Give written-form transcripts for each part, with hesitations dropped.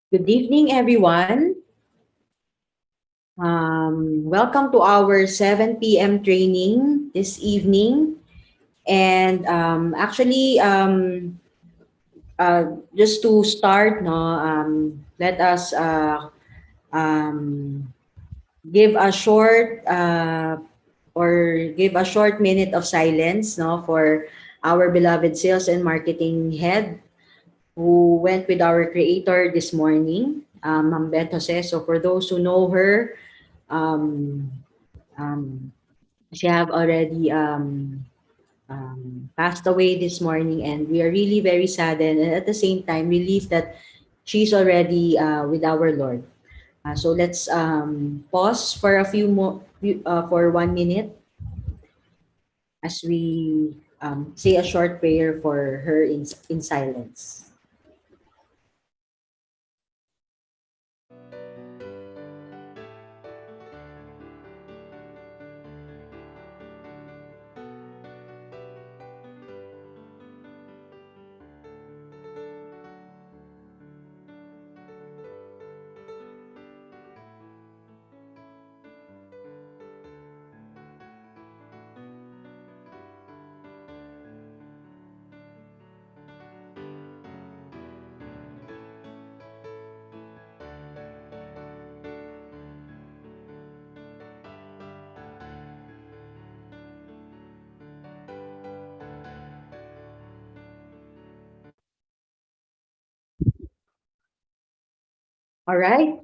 Good evening, everyone. Welcome to our 7 p.m. training this evening. And just to start, no, let us um, give a short give a short minute of silence, no, for our beloved sales and marketing head who went with our creator this morning, Ma'am Beth Jose. So for those who know her, um, um, she have already passed away this morning, and we are really very saddened and at the same time relieved that she's already with our Lord. So let's pause for a for 1 minute as we say a short prayer for her in silence. All right.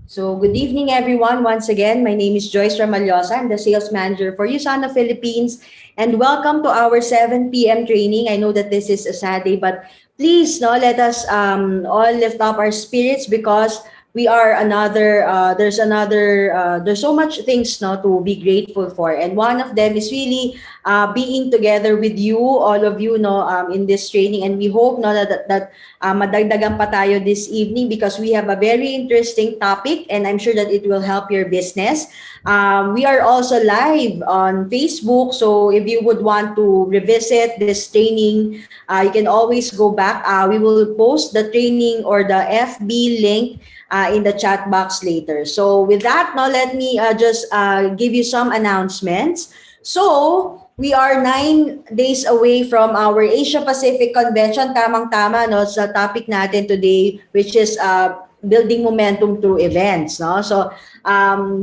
So good evening, everyone. Once again, my name is Joyce Ramalhosa. I'm the sales manager for Josanne Philippines, and welcome to our 7 p.m. training. I know that this is a sad day, but please, no, let us all lift up our spirits because we are another. There's so much things, no, to be grateful for, and one of them is really being together with you, all of you, no, in this training, and we hope, no, that madagdagan pa tayo this evening because we have a very interesting topic and I'm sure that it will help your business. We are also live on Facebook, so if you would want to revisit this training, you can always go back. We will post the training or the FB link in the chat box later. So with that, now let me just give you some announcements. So, we are 9 days away from our Asia Pacific Convention. Tamang-tama, no, sa topic natin today, which is building momentum through events. No? So,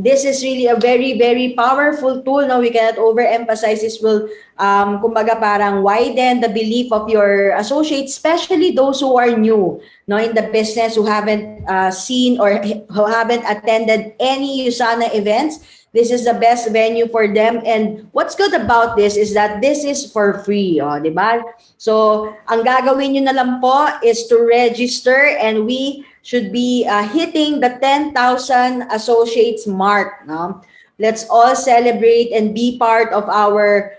this is really a very, very powerful tool. No? We cannot overemphasize this will, kumbaga parang widen the belief of your associates, especially those who are new, no, in the business, who haven't seen or who haven't attended any USANA events. This is the best venue for them. And what's good about this is that this is for free, di ba? So, ang gagawin nyo na lang po is to register and we should be hitting the 10,000 associates mark, no? Let's all celebrate and be part of our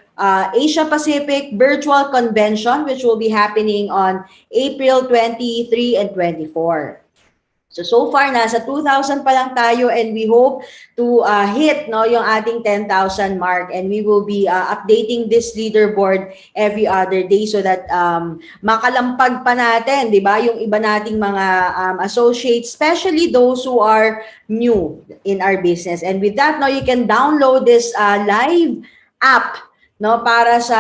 Asia Pacific Virtual Convention, which will be happening on April 23 and 24. So far, nasa 2,000 pa lang tayo and we hope to hit, no, yung ating 10,000 mark, and we will be updating this leaderboard every other day so that makalampag pa natin, di ba, yung iba nating mga associates, especially those who are new in our business. And with that, no, you can download this live app, no, para sa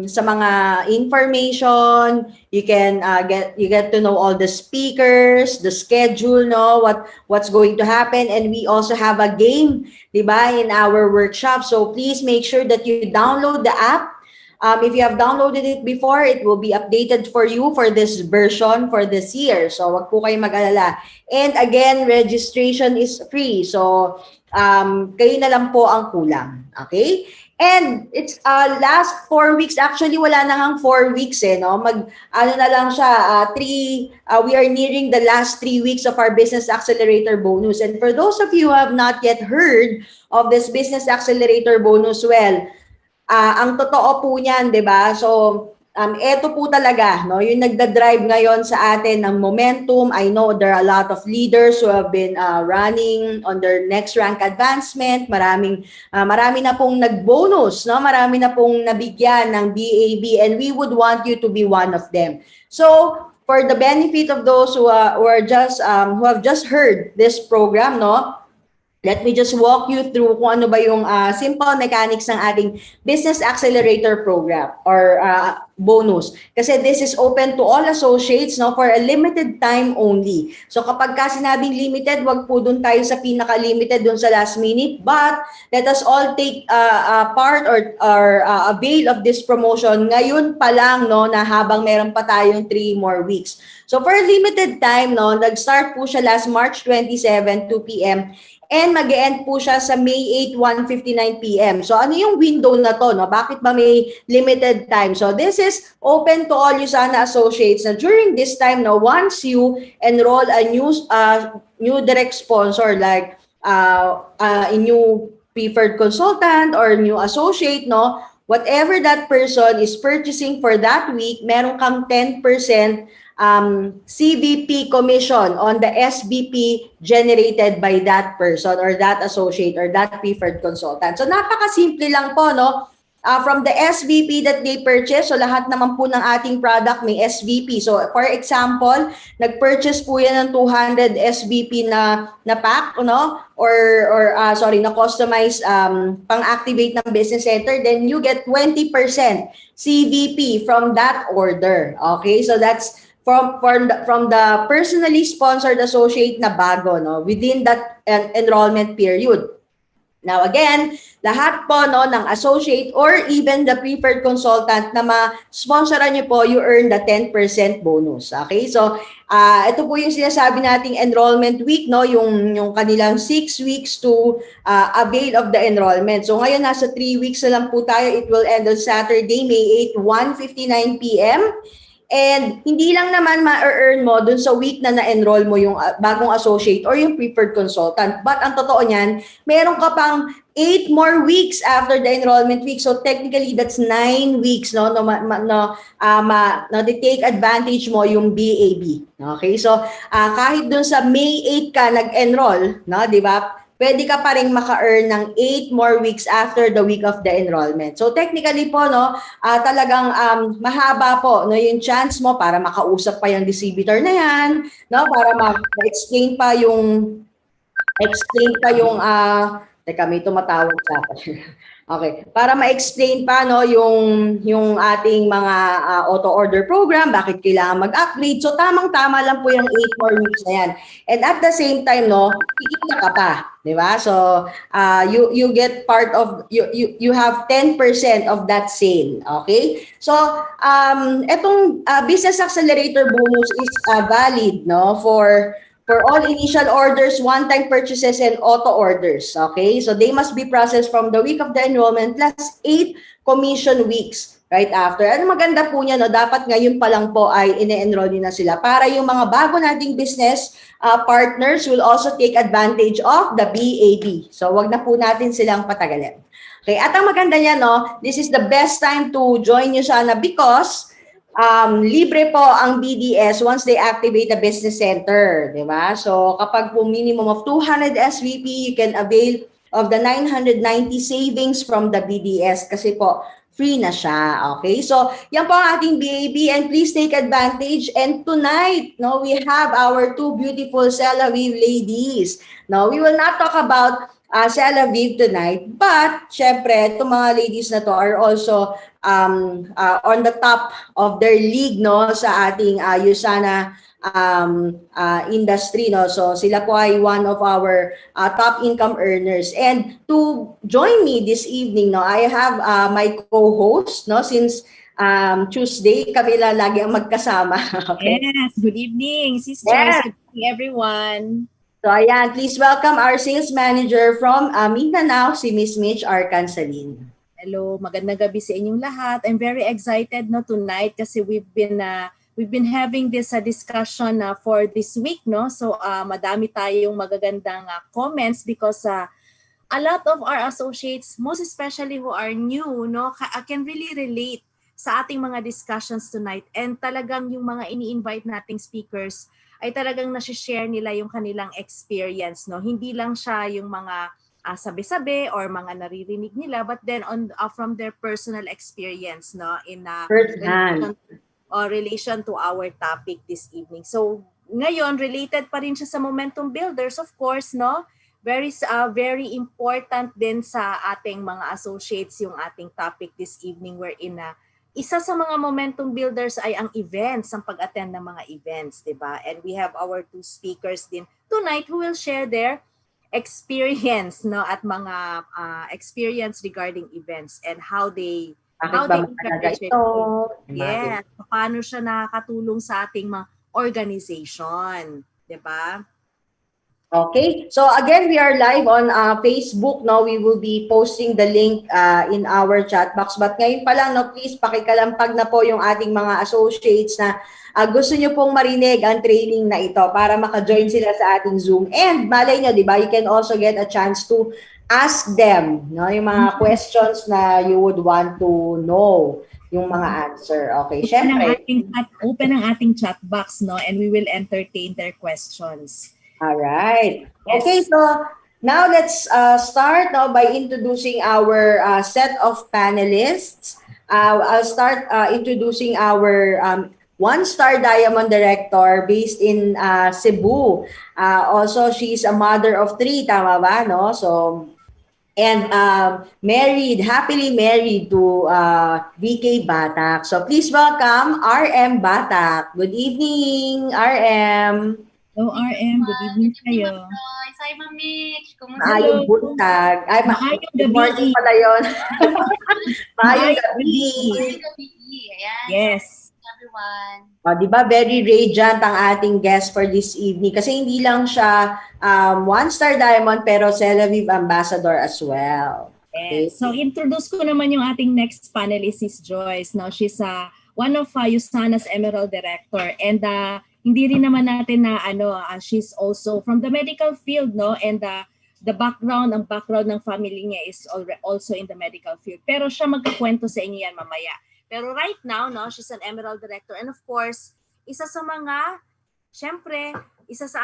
mga information. You can get to know all the speakers, the schedule, no, what's going to happen, and we also have a game, di ba, in our workshop. So please make sure that you download the app. If you have downloaded it before, it will be updated for you for this version for this year. So wag po kayo mag-alala. And again, registration is free. So kayo na lang po ang kulang. Okay? And it's last 4 weeks. Actually, wala na ngang 4 weeks eh, no? Ano na lang siya, we are nearing the last 3 weeks of our Business Accelerator bonus. And for those of you who have not yet heard of this Business Accelerator bonus, well, ang totoo po niyan, 'di ba? So, eto po talaga, no, yung nagda-drive ngayon sa atin ng momentum. I know there are a lot of leaders who have been running on their next rank advancement. Marami na pong nag-bonus, no? Marami na pong nabigyan ng BAB, and we would want you to be one of them. So, for the benefit of those who have just heard this program, no, let me just walk you through kung ano ba yung simple mechanics ng ating Business Accelerator Program or bonus. Kasi this is open to all associates, no, for a limited time only. So kapag ka sinabing limited, wag po dun tayo sa pinaka-limited dun sa last minute. But let us all take part or avail of this promotion ngayon pa lang, no, na habang meron pa tayong 3 more weeks. So for a limited time, no, nag-start po siya last March 27, 2 p.m. And mag-e-end po siya sa May 8, 1:59 p.m. So ano yung window na to, no? Bakit ba may limited time? So this is open to all Usana associates na during this time, no, once you enroll a new direct sponsor like a new preferred consultant or new associate, no, whatever that person is purchasing for that week, meron kang 10% CVP commission on the SBP generated by that person or that associate or that preferred consultant. So napakasimple lang po, no? From the SVP that they purchase, so lahat naman po ng ating product may SVP. So for example, nag-purchase po yan ng 200 SVP na pack, no? Or na customized pang-activate ng business center, then you get 20% CVP from that order. Okay? So that's from the personally sponsored associate na bago, no, within that enrollment period. Now again, lahat po, no, ng associate or even the preferred consultant na ma-sponsoran niyo po, you earn the 10% bonus. Okay? So ito po yung sinasabi nating enrollment week, no, yung kanilang 6 weeks to avail of the enrollment. So ngayon nasa 3 weeks na lang po tayo. It will end on Saturday, May 8, 1:59 p.m. And hindi lang naman ma-earn mo dun sa week na na-enroll mo yung bagong associate or yung preferred consultant. But ang totoo niyan, meron ka pang 8 more weeks after the enrollment week. So technically, that's 9 weeks, no, take advantage mo yung BAB. Okay? So kahit dun sa May 8 ka nag-enroll, no, di ba? Pwede ka pa rin maka-earn ng 8 more weeks after the week of the enrollment. So technically po, no, talagang mahaba po, no, yung chance mo para makausap pa yung distributor na yan, no, para ma-explain pa yung teka, may tumatawag sa akin. Okay, para ma-explain pa, no, yung ating mga auto order program, bakit kailangan mag-upgrade. So tamang-tama lang po yung 8 more weeks na yan. And at the same time, no, kikita ka pa, di ba? So you get part of you have 10% of that sale, okay? So etong business accelerator bonus is valid, no, for all initial orders, one-time purchases, and auto orders. Okay? So they must be processed from the week of the enrollment plus 8 commission weeks right after. Ano maganda po niya, no? Dapat ngayon pa lang po ay ine-enroll na sila para yung mga bago nating business partners will also take advantage of the BAB. So wag na po natin silang patagalin. Okay? At ang maganda niya, no? This is the best time to join nyo sana because libre po ang BDS once they activate the business center, di ba? So kapag po minimum of 200 SVP, you can avail of the 990 savings from the BDS kasi po free na siya. Okay? So yan po ang ating BAB and please take advantage. And tonight, no, we have our 2 beautiful Sela Vive ladies. No, we will not talk about Sela Vive tonight, but syempre, itong mga ladies na to are also on the top of their league, no, sa ating Usana industry, no. So sila po ay one of our top income earners. And to join me this evening, no, I have my co-host, no, since Tuesday kami lagi ang magkasama. Okay? Yes, good evening, Sis Joyce. Good evening, everyone. So ayan, please welcome our sales manager from Mindanao, si Miss Mitch Arcansalin. Hello, magandang gabi sa inyong lahat. I'm very excited, no, tonight kasi we've been having this discussion for this week, no. So madami tayong magagandang comments because a lot of our associates, most especially who are new, no, can really relate sa ating mga discussions tonight. And talagang yung mga ini-invite nating speakers ay talagang nasi-share nila yung kanilang experience, no. Hindi lang siya yung mga sabi-sabi or mga naririnig nila, but then from their personal experience, no, in first hand. relation to our topic this evening. So ngayon, related pa rin siya sa momentum builders, of course, no? Very important din sa ating mga associates yung ating topic this evening wherein na isa sa mga momentum builders ay ang events, ang pag-attend ng mga events, di ba? And we have our two speakers din tonight who will share their experience, no, at mga experience regarding events and how they Bakit ba mahalaga encourage it. ito? Yes, paano siya nakakatulong sa ating mga organization, 'di ba? Okay, so again, we are live on Facebook. No, we will be posting the link in our chat box. But ngayon pa lang, no, please pakikalampag na po yung ating mga associates na gusto nyo pong marinig ang training na ito para maka-join sila sa ating Zoom. And malay nyo, di ba, you can also get a chance to ask them, no, yung mga questions na you would want to know yung mga answer. Okay, syempre. Open ang ating chat box, no, and we will entertain their questions. All right. Yes. Okay, so now let's start now by introducing our set of panelists. I'll start introducing our one-star diamond director based in Cebu. Also, she's a mother of 3, tama ba, no? So, and happily married to VK Batac. So please welcome RM Batac. Good evening, RM. Hello, RM. Good evening kayo. Hi, Ma'am Mitch. Kumusta? Maayong buntag. Ay, maayong good morning gabi. pala yun. Maayong gabi. Maayong gabi. Ayan. Yes. Everyone. Di ba, very radiant ang ating guest for this evening kasi hindi lang siya one-star diamond pero Tel Aviv ambassador as well. Okay. Yes. So introduce ko naman yung ating next panelist, is Joyce. Now, she's one of Josanne's Emerald Director, and hindi rin naman natin na she's also from the medical field, no, and ang background ng family niya is also in the medical field. Pero siya magkukwento sa inyo yan mamaya. Pero right now, no, she's an Emerald Director, and of course, isa sa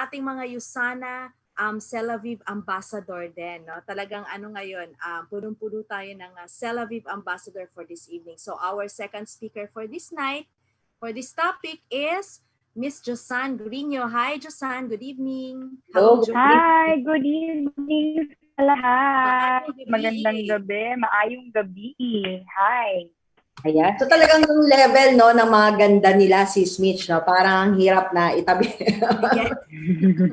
ating mga Josanne Tel Aviv Ambassador din, no? Talagang ngayon, punong-puno tayo ng Tel Aviv Ambassador for this evening. So our second speaker for this night, for this topic is Miss Josanne Grino. Hi, Josanne. Good evening. Hello. Hi, good evening sa lahat. Magandang gabi. Maayong gabi. Hi. Ayan. So talagang yung level, no, ng mga ganda nila, Sis Mitch, no, parang ang hirap na itabi.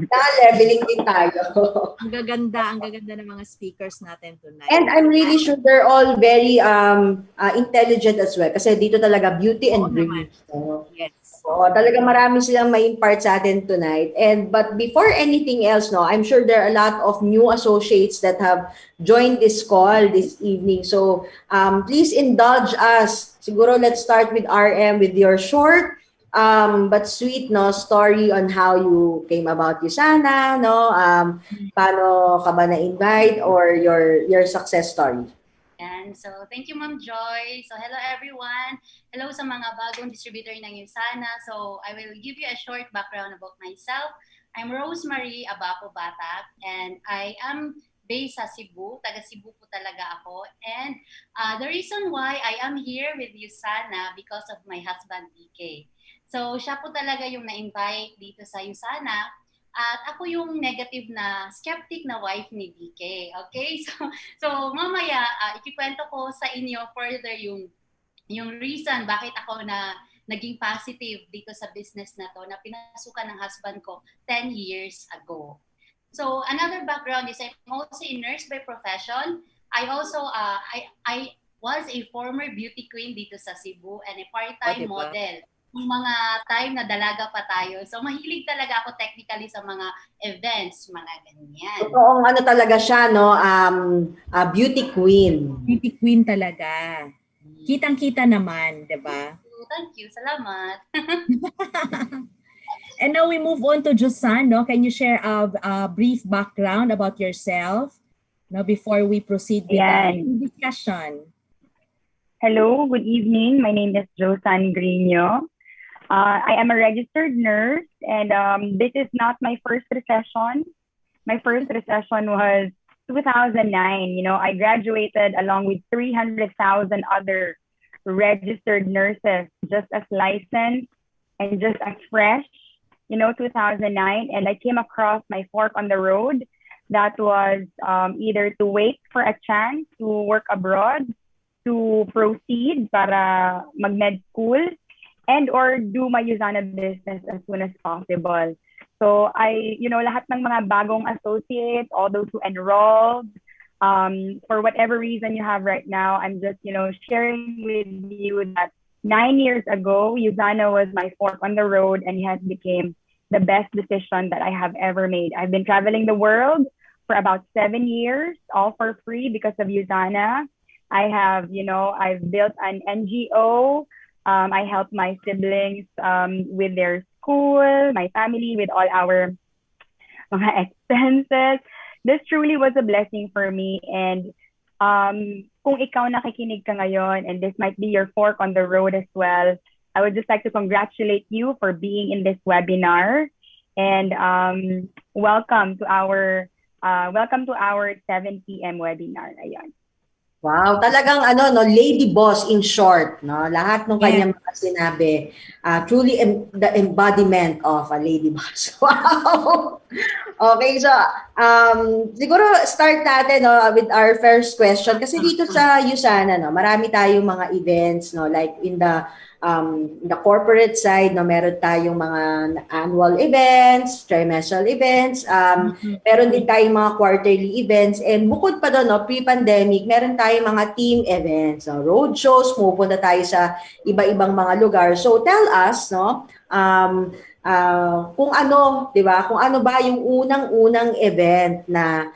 Na-leveling din tayo. Ang gaganda ng mga speakers natin tonight. And I'm really sure they're all very intelligent as well kasi dito talaga beauty and brains. So, yes. talaga marami silang ma-impart sa atin tonight. But before anything else, no, I'm sure there are a lot of new associates that have joined this call this evening. So please indulge us. Siguro let's start with RM with your short but sweet, no, story on how you came about Josanne, no, paano ka ba na-invite or your success story. And so, thank you, Ma'am Joy. So, hello everyone. Hello sa mga bagong distributor ng Josanne. So, I will give you a short background about myself. I'm Rosemary Abapo Batac, and I am based sa Cebu. Taga Cebu po talaga ako. And the reason why I am here with Josanne because of my husband, DK. So, siya po talaga yung na-invite dito sa Josanne. At ako yung negative na skeptic na wife ni DK. Okay? So mamaya, ikikwento ko sa inyo further yung reason bakit ako naging positive dito sa business na to na pinasukan ng husband ko 10 years ago. So another background is I'm also a nurse by profession. I also, I was a former beauty queen dito sa Cebu and a part-time model. Yung mga time na dalaga pa tayo. So, mahilig talaga ako technically sa mga events, mga ganyan. Totoong talaga siya, no? Beauty queen. Beauty queen talaga. Kitang-kita naman, di ba? Thank you. Salamat. And now we move on to Josanne, no? Can you share a brief background about yourself, no, before we proceed with the discussion? Hello, good evening. My name is Josanne Grino. I am a registered nurse, and this is not my first recession. My first recession was 2009. You know, I graduated along with 300,000 other registered nurses just as licensed and just as fresh, 2009. And I came across my fork on the road that was either to wait for a chance to work abroad, to proceed para mag-med school, and or do my Usana business as soon as possible. So lahat ng mga bagong associates, all those who enrolled, for whatever reason you have right now, I'm just, sharing with you that 9 years ago, Usana was my fork on the road, and it has become the best decision that I have ever made. I've been traveling the world for about 7 years, all for free because of Usana. I have, I've built an NGO. I help my siblings with their school, my family with all our mga expenses. This truly was a blessing for me. And kung ikaw nakikinig ka ngayon, and this might be your fork on the road as well, I would just like to congratulate you for being in this webinar. And welcome to our 7 p.m. webinar. Ayan. Wow, talagang lady boss in short, no? Lahat ng kanyang mga sinabi, truly the embodiment of a lady boss. Wow. Okay, so siguro start natin with our first question kasi dito sa Usana, marami tayong mga events, like in the corporate side, meron tayong mga annual events, trimestral events, meron din tayong mga quarterly events, and bukod pa doon, pre-pandemic, meron tayong mga team events, road shows, pupunta tayo sa iba-ibang mga lugar. So tell us, kung ano, 'di ba? Kung ano ba yung unang-unang event na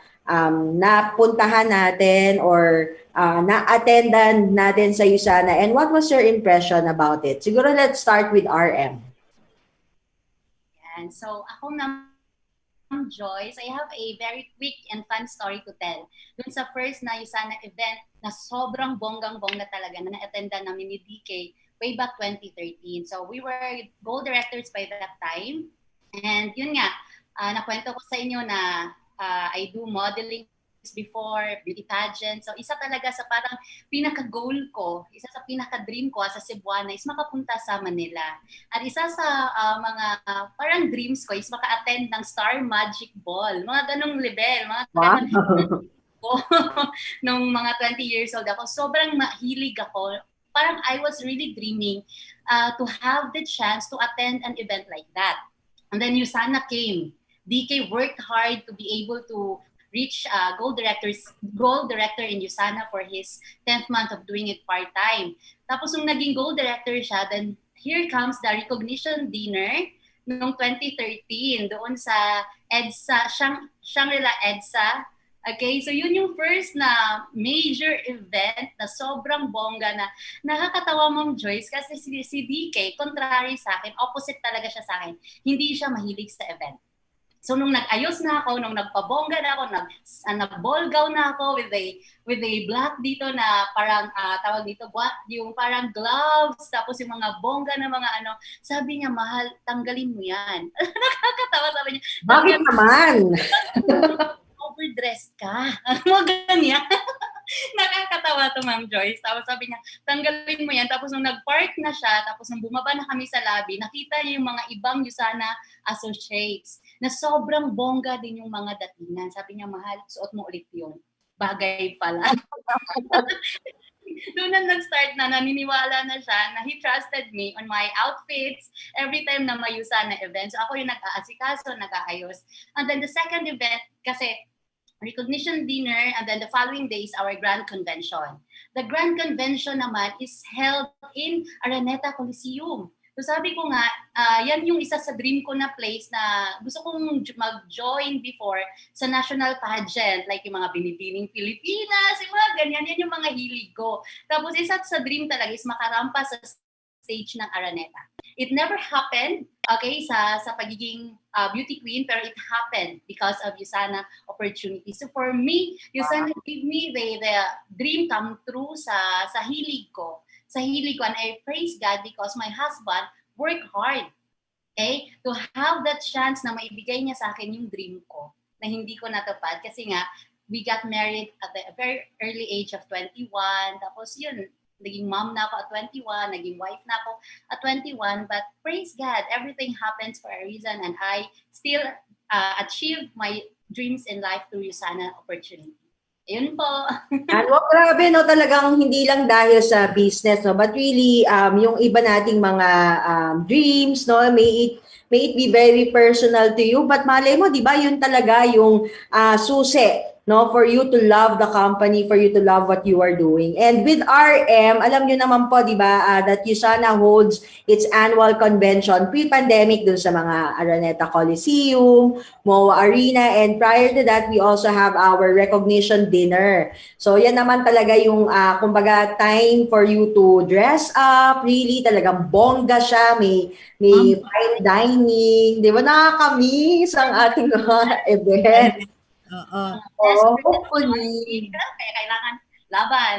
napuntahan natin or na-attendan natin sa Usana, and what was your impression about it? Siguro let's start with RM. And so ako naman, Joyce, I have a very quick and fun story to tell. Dun sa first na Usana event na sobrang bonggang-bongga talaga na na-attendan namin ni DK way back 2013. So we were goal directors by that time. And yun nga, nakwento ko sa inyo na I do modeling before, beauty pageant. So isa talaga sa parang pinaka-goal ko, isa sa pinaka-dream ko sa Cebuana is makapunta sa Manila. At isa sa mga parang dreams ko is maka-attend ng Star Magic Ball. Mga ganong level, mga ganong nung mga 20 years old ako. Sobrang mahilig ako. Parang I was really dreaming to have the chance to attend an event like that. And then Usana came. DK worked hard to be able to reach goal director in Usana for his 10th month of doing it part-time. Tapos nung naging goal director siya, then here comes the recognition dinner noong 2013 doon sa EDSA, Shangri-La EDSA. Okay, so yun yung first na major event na sobrang bongga na nakakatawa, Ma'am Joyce, kasi si DK, contrary sa akin, opposite talaga siya sa akin. Hindi siya mahilig sa event. So nung nag-ayos na ako, nung nagpabongga na ako, nag-ball gown na ako with a black dito na parang tawag dito, yung parang gloves, tapos yung mga bongga na mga sabi niya, mahal, tanggalin mo yan. Nakakatawa, sabi niya. Bakit naman? Overdressed ka. Mga ganyan. Nakakatawa to, Ma'am Joyce. Tapos sabi niya, tanggalin mo yan. Tapos nung nag-park na siya, tapos nung bumaba na kami sa lobby, nakita niya yung mga ibang Usana associates na sobrang bongga din yung mga datingan. Sabi niya, mahal, suot mo ulit yun. Bagay pala. Doon na nag-start na, naniniwala na siya na he trusted me on my outfits every time na may Usana event. So ako yung nag-aasikaso, nag-aayos. And then the second event, kasi recognition dinner, and then the following day is our grand convention. The grand convention naman is held in Araneta Coliseum. So sabi ko nga, yan yung isa sa dream ko na place na gusto kong mag-join before sa national pageant, like yung mga binibining Pilipinas, yung mga ganyan, yan yung mga hilig ko. Tapos isa sa dream talaga is makarampa sa stage ng Araneta. It never happened, okay, sa pagiging beauty queen, pero it happened because of Usana opportunity. So for me, Usana gave me the dream come true sa hilig ko. Sa hilig ko, and I praise God because my husband worked hard, okay, to have that chance na maibigay niya sa akin yung dream ko na hindi ko natupad kasi nga we got married at a very early age of 21. Tapos yun, naging mom na ako at 21, naging wife na ako at 21, but praise God, everything happens for a reason, and I still achieve my dreams in life through Josanne opportunity. Yun po. And grabe, no, talagang hindi lang dahil sa business, no, but really, yung iba nating mga dreams, no, may it be very personal to you, but malay mo, di ba, yun talaga yung susi, no, for you to love the company, for you to love what you are doing. And with RM, alam nyo naman po, di ba, that Usana holds its annual convention pre-pandemic dun sa mga Araneta Coliseum, MOA Arena, and prior to that, we also have our recognition dinner. So yan naman talaga yung kumbaga time for you to dress up, really talagang bongga siya, may fine dining, di ba, nakakamiss ang ating mga event. Yes, Hopefully. kaya kailangan laban.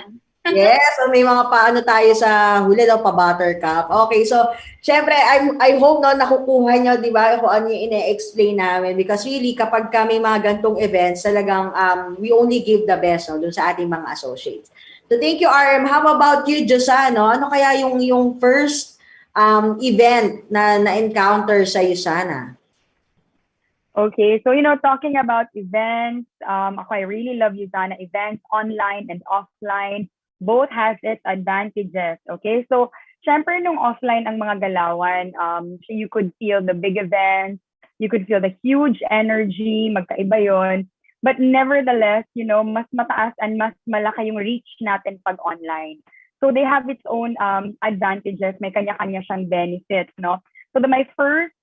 Yes, so may mga paano tayo sa huli daw pa buttercup. Okay, so syempre I hope no nakukuha nyo, 'di ba, kung ano yung ine-explain namin, because really kapag kami mga gantong events, talagang we only give the best no dun sa ating mga associates. So thank you, RM. How about you, Josanne? No? Ano kaya yung first event na encounter sa Usana? Okay, so talking about events, I really love Usana events, online and offline. Both has its advantages. Okay, so syempre nung offline ang mga galawan, so you could feel the big events, you could feel the huge energy, magkaiba yon. But nevertheless, mas mataas and mas malaki yung reach natin pag online. So they have its own advantages, may kanya-kanya siyang benefits, no? So my first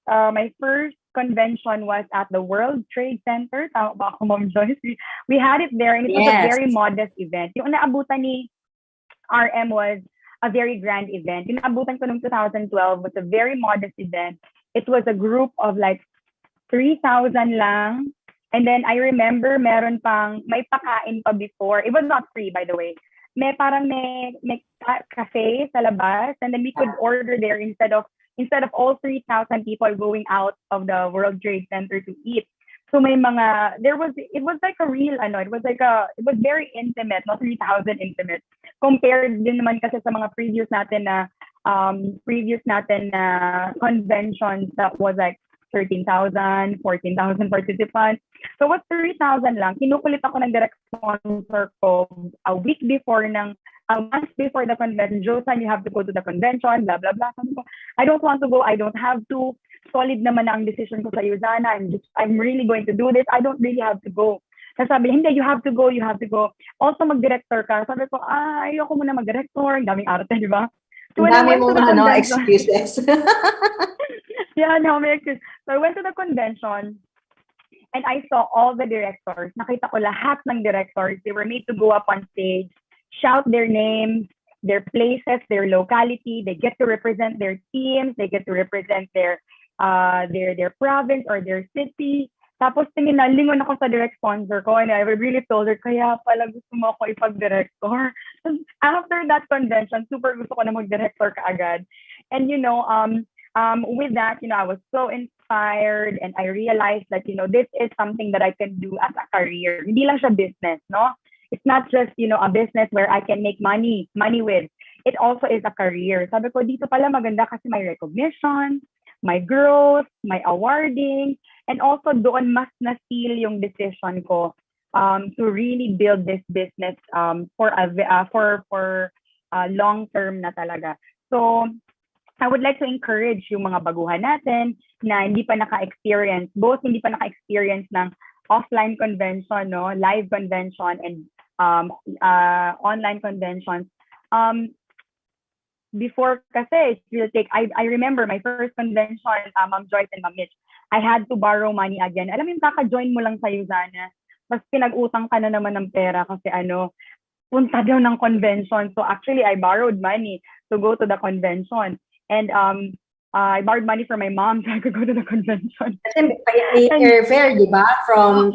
convention was at the World Trade Center. Tama ba ako, Ma'am Joyce? We had it there, and it was a very modest event. Yung naabutan ni RM was a very grand event. Yung naabutan ko noong 2012 was a very modest event. It was a group of like 3,000 lang. And then I remember may pakain pa before. It was not free, by the way. May cafe sa labas, and then we could order there instead of all 3,000 people going out of the World Trade Center to eat. So it was like a real, it was very intimate, not 3,000 intimate. Compared din naman kasi sa mga previous natin na conventions that was like 13,000, 14,000 participants. So it was 3,000 lang. Kinukulit ako ng direct sponsor ko a month before the convention. Josanne, you have to go to the convention, blah, blah, blah. I don't want to go. I don't have to. Solid naman na ang decision ko sa Josanne. I'm really going to do this. I don't really have to go. Sabi, hindi, you have to go. Also, mag-director ka. Sabi ko, ayoko muna mag-director. Ang daming arte, di ba? So when I went to the convention, excuses. Yeah, no, may excuse. So I went to the convention, and I saw all the directors. Nakita ko lahat ng directors. They were made to go up on stage, shout their names, their places, their locality. They get to represent their teams. They get to represent their province or their city. Tapos nalingon ako sa direct sponsor ko, and I really told her, kaya pala gusto mo ako ipag-director. After that convention, super gusto ko na mag-director kaagad. And with that, I was so inspired, and I realized that, this is something that I can do as a career. Hindi lang siya business, no? It's not just, a business where I can make money with. It also is a career. Sabi ko, dito pala maganda kasi may recognition, my growth, my awarding, and also doon mas na-feel yung decision ko to really build this business for long term na talaga. So I would like to encourage yung mga baguhan natin na hindi pa naka-experience ng offline convention, no, live convention, and online conventions. Before kasi it will take, I remember my first convention, Ma'am Joyce and Ma'am Mitch, I had to borrow money again. Alam mo yung kaka-join mo lang sa Usana, mas pinag-utang ka na naman ng pera kasi punta daw ng convention. So actually, I borrowed money to go to the convention. And I borrowed money from my mom so I could go to the convention. Kasi may airfare, di ba? From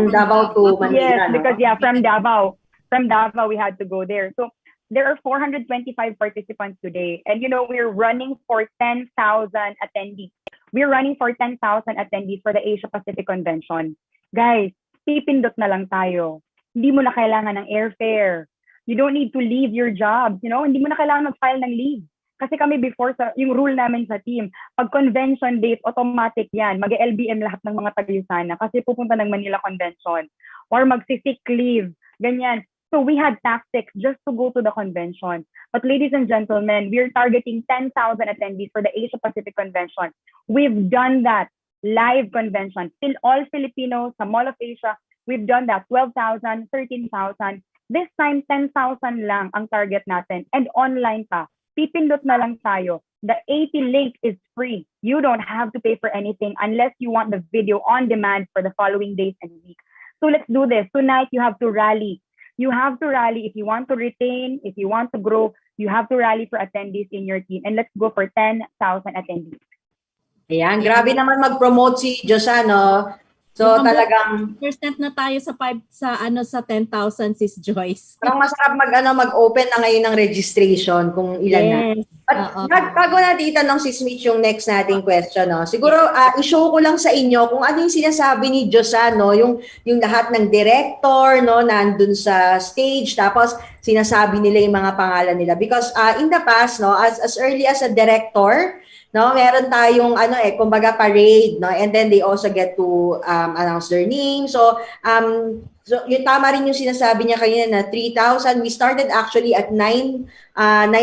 Davao to Manila. Yes, because from Davao we had to go there. So there are 425 participants today, and we're running for 10,000 attendees. We're running for 10,000 attendees for the Asia Pacific Convention. Guys, pipindot na lang tayo. Hindi mo na kailangan ng airfare. You don't need to leave your jobs, you know? Hindi mo na kailangan mag-file ng leave. Kasi kami before, yung rule namin sa team, pag convention date, automatic yan. Mag-LBM lahat ng mga taga-Yusana kasi pupunta ng Manila Convention. Or mag-sick leave. Ganyan. So we had tactics just to go to the convention. But ladies and gentlemen, we're targeting 10,000 attendees for the Asia Pacific Convention. We've done that. Live convention. Still all Filipinos sa Mall of Asia. We've done that. 12,000, 13,000. This time, 10,000 lang ang target natin. And online pa. Pipindot na lang tayo. The 80 link is free. You don't have to pay for anything unless you want the video on demand for the following days and weeks. So let's do this. Tonight, you have to rally. You have to rally if you want to retain, if you want to grow, you have to rally for attendees in your team. And let's go for 10,000 attendees. Ayan, grabe naman mag-promote si Josanne, no? So talagang 100% na tayo sa 10,000 Sis Joyce. parang masarap mag-open na ngayon ng registration kung ilan na. Yes. But bago natin itanong si Smith yung next nating question, no? Siguro i-show ko lang sa inyo kung ano yung sinasabi ni Josanne, no? Yung lahat ng director, no, nandun sa stage, tapos sinasabi nila yung mga pangalan nila because in the past, no, as early as a director, no, meron tayong kumbaga parade, no, and then they also get to announce their name. So yung tama rin yung sinasabi niya kanina na 3,000. We started actually at 900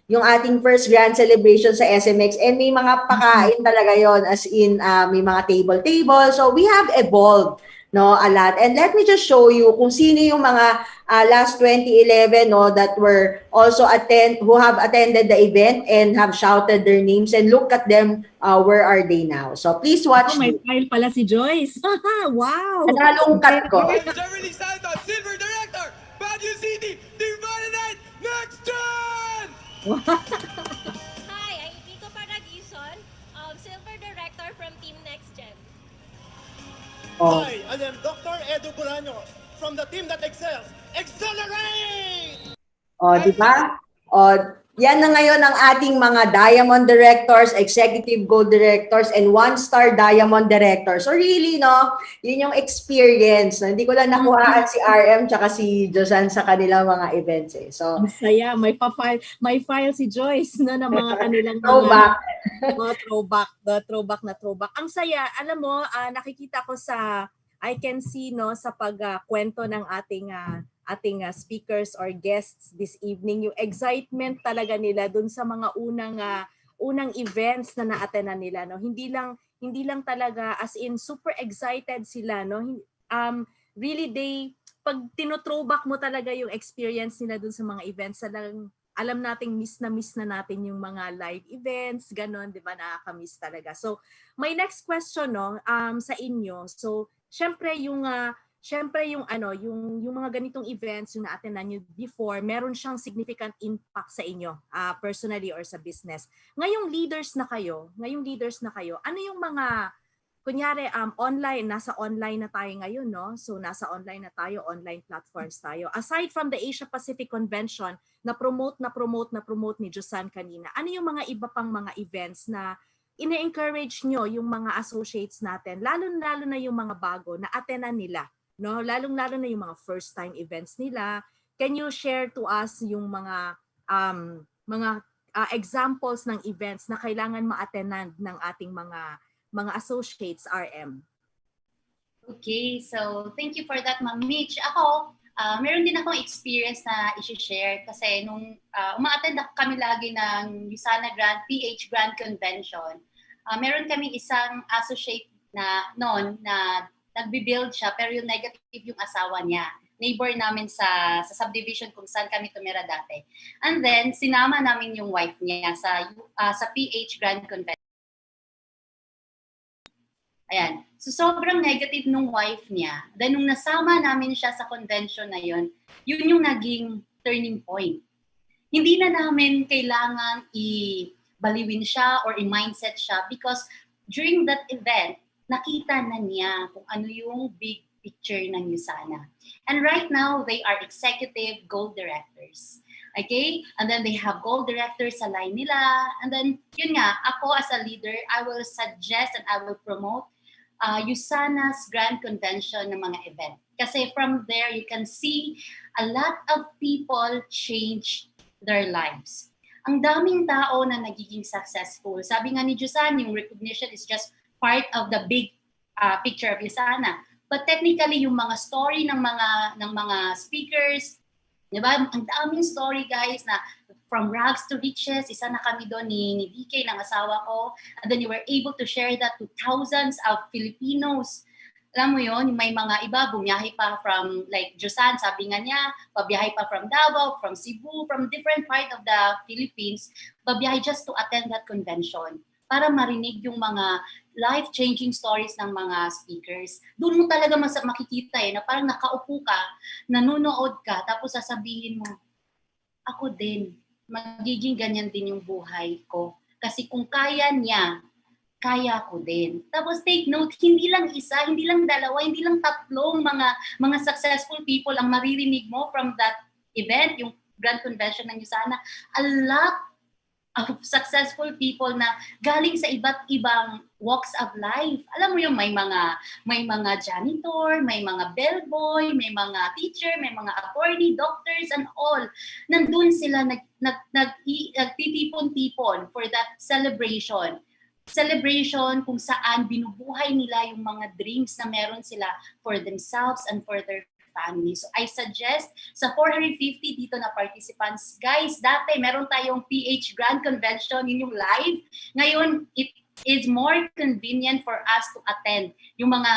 yung ating first grand celebration sa SMX, and may mga pakain talaga yon, as in may mga table. So we have evolved, no, a lot. And let me just show you kung sino yung mga last 2011, no, that were also who have attended the event and have shouted their names, and look at them, where are they now? So please watch. May file pala si Joyce. Wow! Nalungkat ko. Germany Santos, Silver Director, Baguio City, Divided Night, Next Gen! Hi, I'm Nico Paragison, Silver Director from Team Next Gen. Oh. Hi, I am Dr. Edu Bolaños from the team that excels. Accelerate! Di ba? Yan na ngayon ang ating mga Diamond Directors, Executive Gold Directors, and One-Star Diamond Directors. So really, no, yun yung experience. No? Hindi ko lang nakuhaan si RM tsaka si Josanne sa kanilang mga events. So, ang saya. May file si Joyce, no, ng mga kanilang throwback. Throwback. Ang saya. Alam mo, nakikita ko I can see, no, sa pagkwento ng ating speakers or guests this evening, yung excitement talaga nila dun sa mga unang events na na-attendan nila, no. Hindi lang talaga as in super excited sila, no. Really pag tino-throwback mo talaga yung experience nila dun sa mga events, alam nating miss na natin yung mga live events, ganon, 'di ba? Nakaka-miss talaga. So, my next question, no, sa inyo. So, syempre yung mga ganitong events yung na-attendan nyo before, meron siyang significant impact sa inyo, personally or sa business. Ngayong leaders na kayo, ano yung mga, kunyari, nasa online na tayo ngayon, no? So, nasa online na tayo, online platforms tayo. Aside from the Asia Pacific Convention, na promote ni Josanne kanina, ano yung mga iba pang mga events na ine-encourage nyo yung mga associates natin, lalo na yung mga bago na attendan nila, no? Lalong-lalo na yung mga first time events nila. Can you share to us yung mga examples ng events na kailangan ma-attendan ng ating mga associates, RM? Okay, so thank you for that, Ma'am Mitch. Ako, meron din akong experience na i-share kasi nung uma-attend kami lagi ng Yusana PH Grand Convention, meron kaming isang associate na noon na nagbi-build siya pero yung negative yung asawa niya. Neighbor namin sa subdivision kung saan kami tumira dati. And then, sinama namin yung wife niya sa PH Grand Convention. Ayan. So, sobrang negative nung wife niya. Then, nung nasama namin siya sa convention na yun yung naging turning point. Hindi na namin kailangan baliwin siya or i-mindset siya because during that event, nakita na niya kung ano yung big picture ng Yusana. And right now, they are executive gold directors. Okay? And then they have gold directors sa line nila. And then, yun nga, ako as a leader, I will suggest and I will promote Yusana's Grand Convention ng mga event. Kasi from there, you can see a lot of people change their lives. Ang daming tao na nagiging successful. Sabi nga ni Josanne, yung recognition is just part of the big picture of Yusana. But technically, yung mga story ng mga speakers, di ba? Ang daming story, guys, na from rags to riches. Isa na kami doon ni DK, ng asawa ko. And then you were able to share that to thousands of Filipinos. Alam mo yon, may mga iba bumiyahe pa from, like Josanne, sabi nga niya, pabiyahe pa from Davao, from Cebu, from different part of the Philippines, pabiyahe just to attend that convention para marinig yung mga life-changing stories ng mga speakers. Doon mo talaga makikita na parang nakaupo ka, nanonood ka, tapos sasabihin mo, ako din, magiging ganyan din yung buhay ko. Kasi kung kaya niya, kaya ko din. Tapos take note, hindi lang isa, hindi lang dalawa, hindi lang tatlong mga successful people ang maririnig mo from that event, yung Grand Convention ng Yusana. A lot of successful people na galing sa iba't ibang walks of life. Alam mo yung may mga janitor, may mga bellboy, may mga teacher, may mga attorney, doctors, and all. Nandun sila nagtitipon-tipon for that celebration kung saan binubuhay nila yung mga dreams na meron sila for themselves and for their family. So I suggest sa 450 dito na participants, guys, dati meron tayong PH Grand Convention, yun yung live. Ngayon, it is more convenient for us to attend yung mga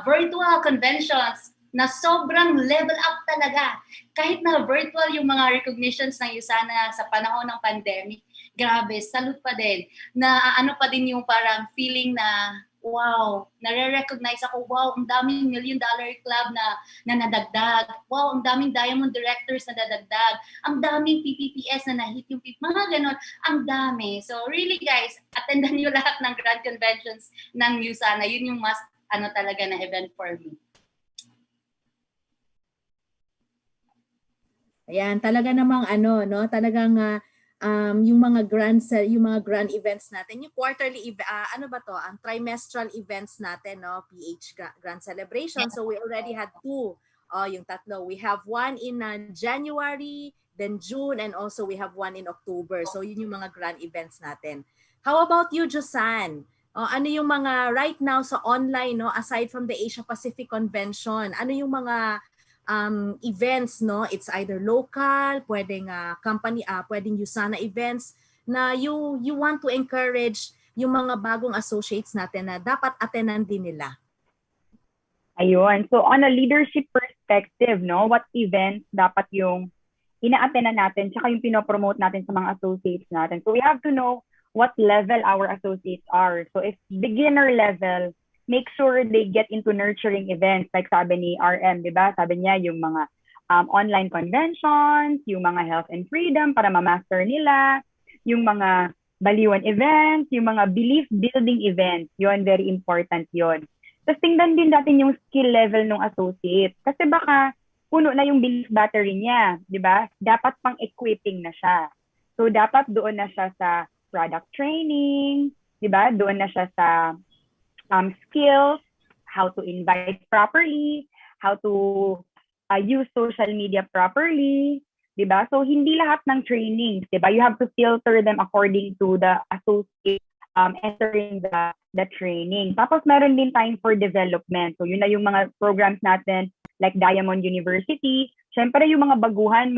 virtual conventions na sobrang level up talaga. Kahit na virtual yung mga recognitions ng Yusana sa panahon ng pandemic, grabe, salute pa din. Na ano pa din yung parang feeling na, wow, nare-recognize ako, wow, ang daming $1 million club na nadagdag. Wow, ang daming diamond directors na nadagdag. Ang daming PPPS na nahit yung mga ganon. Ang dami. So really guys, attendan nyo lahat ng grand conventions ng Yusana. Yun yung must talaga na event for me. Ayan, talaga namang talagang yung mga grand events natin, yung quarterly ang trimestral events natin, PH Grand Celebration. So we already had 2. Yung tatlo. We have one in January, then June, and also we have one in October. So yun yung mga grand events natin. How about you, Josanne? Ano yung mga right now sa online, aside from the Asia Pacific Convention, ano yung mga events, it's either local, pwedeng company, pwedeng Yusana events na you want to encourage yung mga bagong associates natin na dapat attenan din nila? Ayun. So on a leadership perspective, what events dapat yung ina-attenan natin tsaka yung pinopromote natin sa mga associates natin. So we have to know what level our associates are. So if beginner level, make sure they get into nurturing events. Like sabi ni RM, di ba? Sabi niya yung mga online conventions, yung mga health and freedom para ma-master nila, yung mga baliwan events, yung mga belief-building events. Yun, very important yun. Tapos tingnan din natin yung skill level ng associate. Kasi baka puno na yung belief battery niya, di ba? Dapat pang equipping na siya. So dapat doon na siya sa product training, di ba? Doon na siya sa skills, how to invite properly, how to use social media properly, diba? So hindi lahat ng trainings, diba? You have to filter them according to the associate entering the training. Tapos meron din time for development. So yun na yung mga programs natin like Diamond University. Siyempre yung mga baguhan,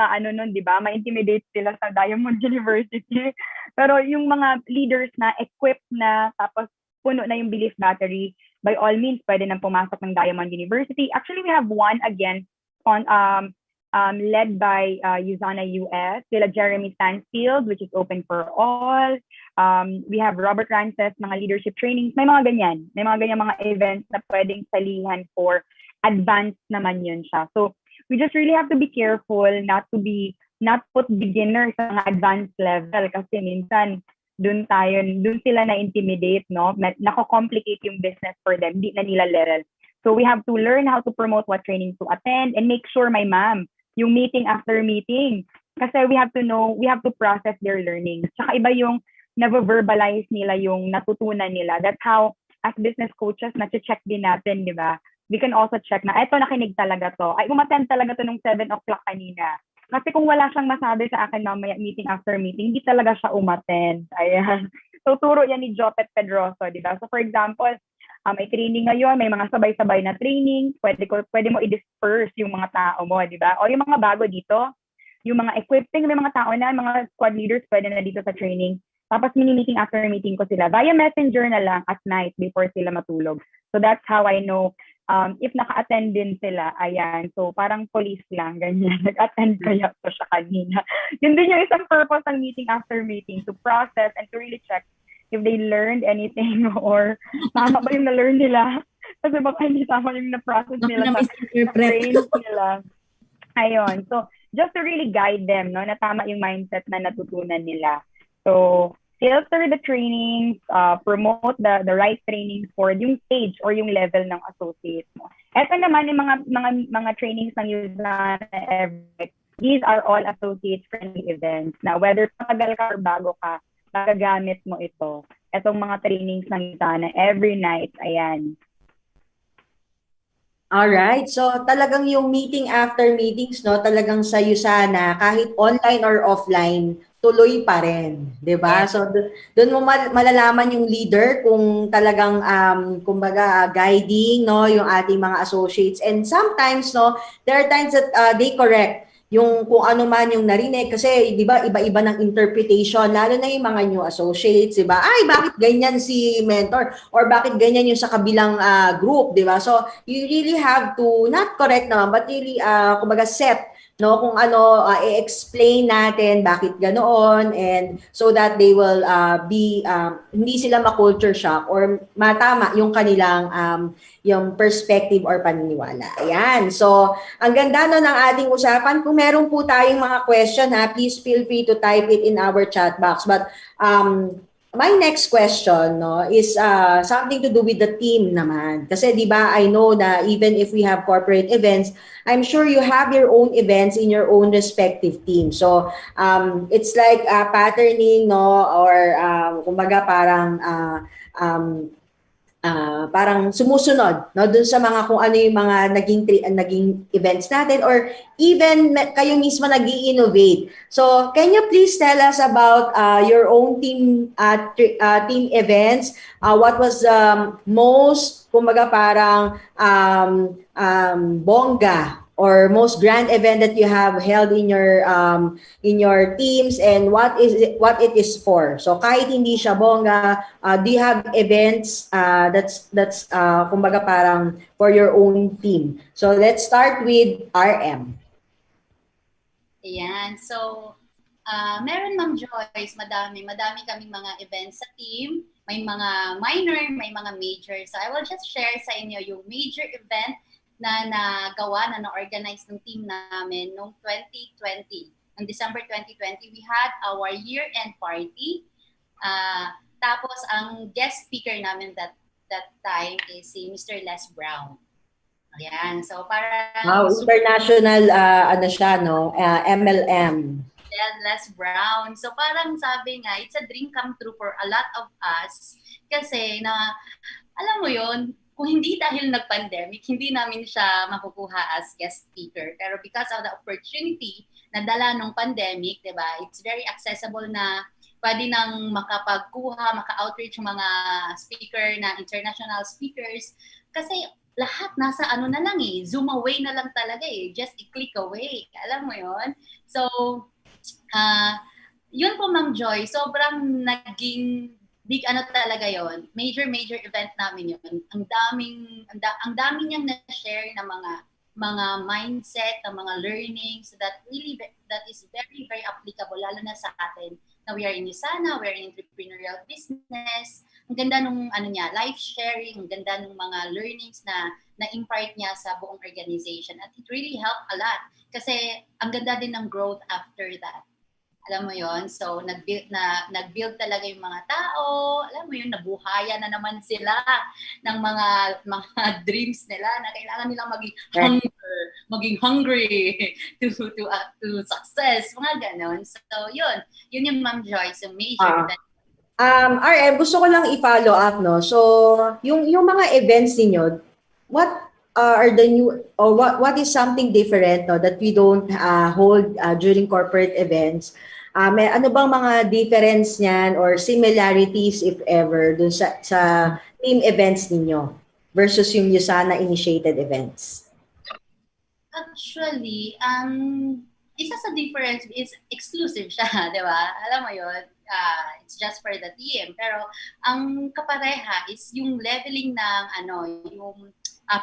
diba? Ma-intimidate sila sa Diamond University. Pero yung mga leaders na equipped na, tapos puno na yung belief battery, by all means, pwede nang pumasok ng Diamond University. Actually, we have one again led by Usana US, sila Jeremy Stansfield, which is open for all. We have Robert Rances, mga leadership trainings. May mga ganyan. May mga ganyan mga events na pwedeng salihan for advanced naman yun siya. So, we just really have to be careful not put beginner sa mga advanced level kasi minsan, doon sila na-intimidate, nako-complicate yung business for them, di na nila level. So we have to learn how to promote what training to attend and make sure, my ma'am, yung meeting after meeting. Kasi we have to process their learning. Tsaka iba yung na-verbalize nila yung natutunan nila. That's how, as business coaches, na-check din natin, di ba? we can also check na, eto nakinig talaga to. Ay, umattend talaga to nung 7 o'clock kanina. Kasi kung wala siyang masabi sa akin mamaya, meeting after meeting, hindi talaga siya umattend. Ayan. So, turo yan ni Jopet Pedroso, di ba? So, for example, may training ngayon, may mga sabay-sabay na training, pwede mo i-disperse yung mga tao mo, di ba? O yung mga bago dito, yung mga equipping, may mga tao na, mga squad leaders pwede na dito sa training. Tapos mini-meeting after meeting ko sila. Via messenger na lang at night before sila matulog. So that's how I know if naka-attend din sila. Ayan. So parang police lang, ganyan. Nag-attend kaya to siya kanina. Yun din yung isang purpose ng meeting after meeting, to process and to really check if they learned anything or tama ba yung na-learn nila. Kasi baka hindi tama yung na-process nila sa brains nila. Ayun. So just to really guide them, no, na tama yung mindset na natutunan nila. So, filter the trainings, promote the right trainings for yung stage or yung level ng associate mo. Ito naman yung mga trainings ng Josanne every. These are all associate-friendly events. Na whether tagal ka or bago ka, magagamit mo ito. Itong mga trainings ng Josanne every night. Ayan. Alright, so talagang yung meeting after meetings, no, talagang sa Usana, kahit online or offline, tuloy pa rin, 'di ba? Yes. So doon mo malalaman yung leader kung talagang kumbaga guiding, no, yung ating mga associates. And sometimes, no, there are times that they correct yung kung ano man yung narinig kasi 'di ba iba-iba ng interpretation, lalo na yung mga new associates, 'di ba? Ay, bakit ganyan si mentor or bakit ganyan yung sa kabilang group, 'di ba? So you really have to not correct naman but really kumbaga set, no, kung ano i-explain natin bakit ganoon, and so that they will be hindi sila ma-culture shock or matama yung kanilang yung perspective or paniniwala. Ayan. So, ang ganda no ng ating usapan. Kung meron po tayong mga question, please feel free to type it in our chat box. But my next question, no, is something to do with the team naman. Kasi 'di ba, I know na even if we have corporate events, I'm sure you have your own events in your own respective team. So, it's like patterning, no, or kumbaga parang sumusunod, no, dun sa mga kung ano yung mga naging events natin, or even kayo mismo nag-i-innovate. So can you please tell us about your own team team events? What was most kumbaga parang bongga or most grand event that you have held in your teams, and what it is for? So kahit hindi siya bongga, do you have events that's kumbaga parang for your own team? So let's start with RM. Ayan. So, meron, Ma'am Joyce, madami kaming mga events sa team. May mga minor, may mga major. So I will just share sa inyo yung major event na nagawa, na na-organize ng team namin noong 2020. Noong December 2020, we had our year-end party. Tapos, ang guest speaker namin that time is si Mr. Les Brown. Ayan. So, parang... Wow, international, ano siya, no? MLM. Les Brown. So, parang sabi nga, it's a dream come true for a lot of us. Kasi na, alam mo yon, kung hindi dahil nag-pandemic, hindi namin siya makukuha as guest speaker. Pero because of the opportunity na dala ng pandemic, di ba, it's very accessible na pwede nang makapagkuha, maka-outreach mga speaker na international speakers. Kasi lahat nasa ano na lang Zoom away na lang talaga just a click away. Alam mo yon. So, yun po, Ma'am Joy, sobrang naging big ano talaga yon, major event namin yun. Ang dami niyang na-share na mga mindset, na mga learnings that is very applicable, lalo na sa atin na we are in Usana, we are in entrepreneurial business. Ang ganda nung life sharing, ang ganda nung mga learnings na impart niya sa buong organization, at it really helped a lot kasi ang ganda din ng growth after that. Alam mo yon, so nag-build talaga yung mga tao, alam mo yun, nabuhaya na naman sila ng mga dreams nila na kailangan nilang maging hungry to success, mga ganon. So yun yung Ma'am Joyce, yung major event. RM, gusto ko lang i-follow up, no? So yung mga events niyo, what are the new, or what is something different, no, that we don't hold during corporate events? May ano bang mga difference niyan or similarities if ever dun sa team events ninyo versus yung Yusana initiated events? Actually, isa sa difference is exclusive siya, di ba? Alam mo yun, it's just for the team. Pero ang kapareha is yung leveling ng yung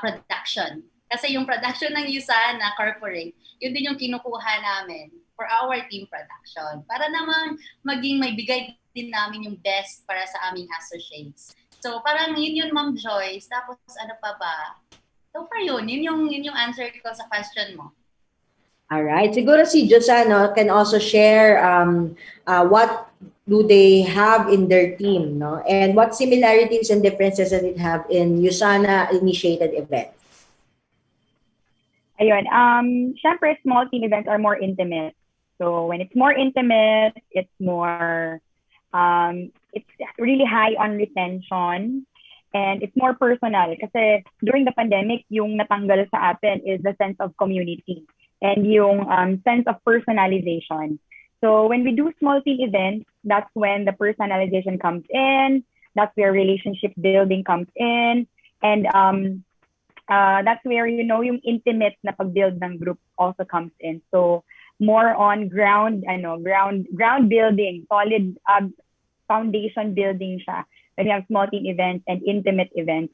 production. Kasi yung production ng Usana corporate, yun din yung kinukuha namin for our team production. Para naman maging may bigay din namin yung best para sa aming associates. So parang yun Ma'am Joyce. Tapos ano pa ba? So far yun yung answer ko sa question mo. Alright. Siguro si Josanne, no, can also share what do they have in their team, no? And what similarities and differences does it have in Usana initiated events? Ayun, syempre small team events are more intimate. So when it's more intimate, it's more, it's really high on retention. And it's more personal kasi during the pandemic, yung natanggal sa atin is the sense of community and yung sense of personalization. So when we do small team events, that's when the personalization comes in, that's where relationship building comes in, and that's where, you know, yung intimate na pag-build ng group also comes in. So more on ground building, solid foundation building siya. When you have small team events and intimate events.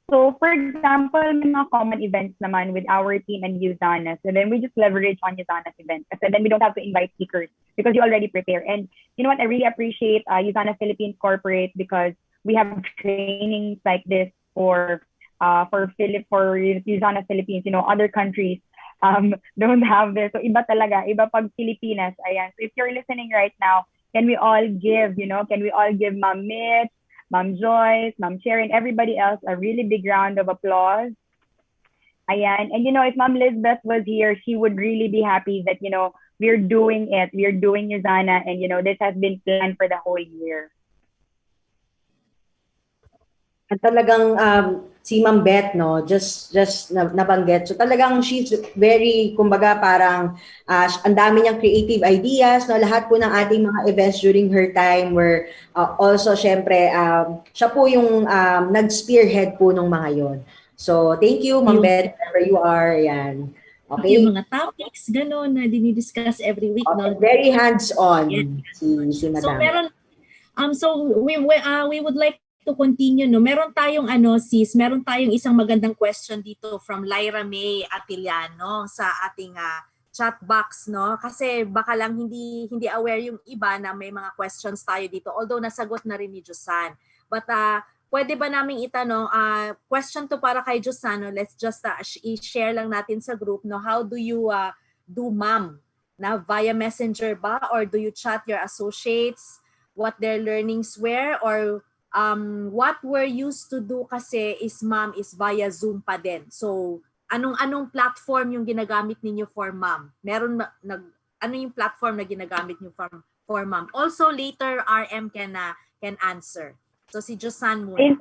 So, for example, may mga common events naman with our team and Usana. So then we just leverage on Usana's events. So then we don't have to invite speakers because you already prepare. And you know what? I really appreciate Usana Philippines Corporate because we have trainings like this for Usana Philippines. You know, other countries don't have this. So iba talaga, iba pag Pilipinas. Ayan. So if you're listening right now, can we all give Ma'am Mitch, Ma'am Joyce, Ma'am Sharon, everybody else a really big round of applause. Ayan. And you know, if Ma'am Elizabeth was here, she would really be happy that, you know, we're doing it. We're doing Usana and, you know, this has been planned for the whole year. At talagang si Ma'am Beth, no, just nabanggit. So talagang she's very, kumbaga parang ang dami niyang creative ideas, no, lahat po ng ating mga events during her time were also syempre siya po yung nag-spearhead po ng mga yon. So thank you Ma'am Beth, wherever you are. Yan. Okay. Yung mga topics gano'n na dinidiscuss every week, okay, no? Very hands-on si Madam. So meron we would like to continue, no. Meron tayong meron tayong isang magandang question dito from Lyra May Atiliano sa ating chat box, no. Kasi baka lang hindi aware yung iba na may mga questions tayo dito, although nasagot na rin ni Josanne. But pwede ba naming itanong, question to para kay Josanne, no? Let's just i-share lang natin sa group, no. How do you do ma'am? Na via messenger ba, or do you chat your associates what their learnings were, or what we're used to do kasi is ma'am is via Zoom pa din. So anong platform yung ginagamit ninyo for ma'am? Meron ano yung platform na ginagamit niyo for ma'am? Also later RM can answer. So si Josanne muna. And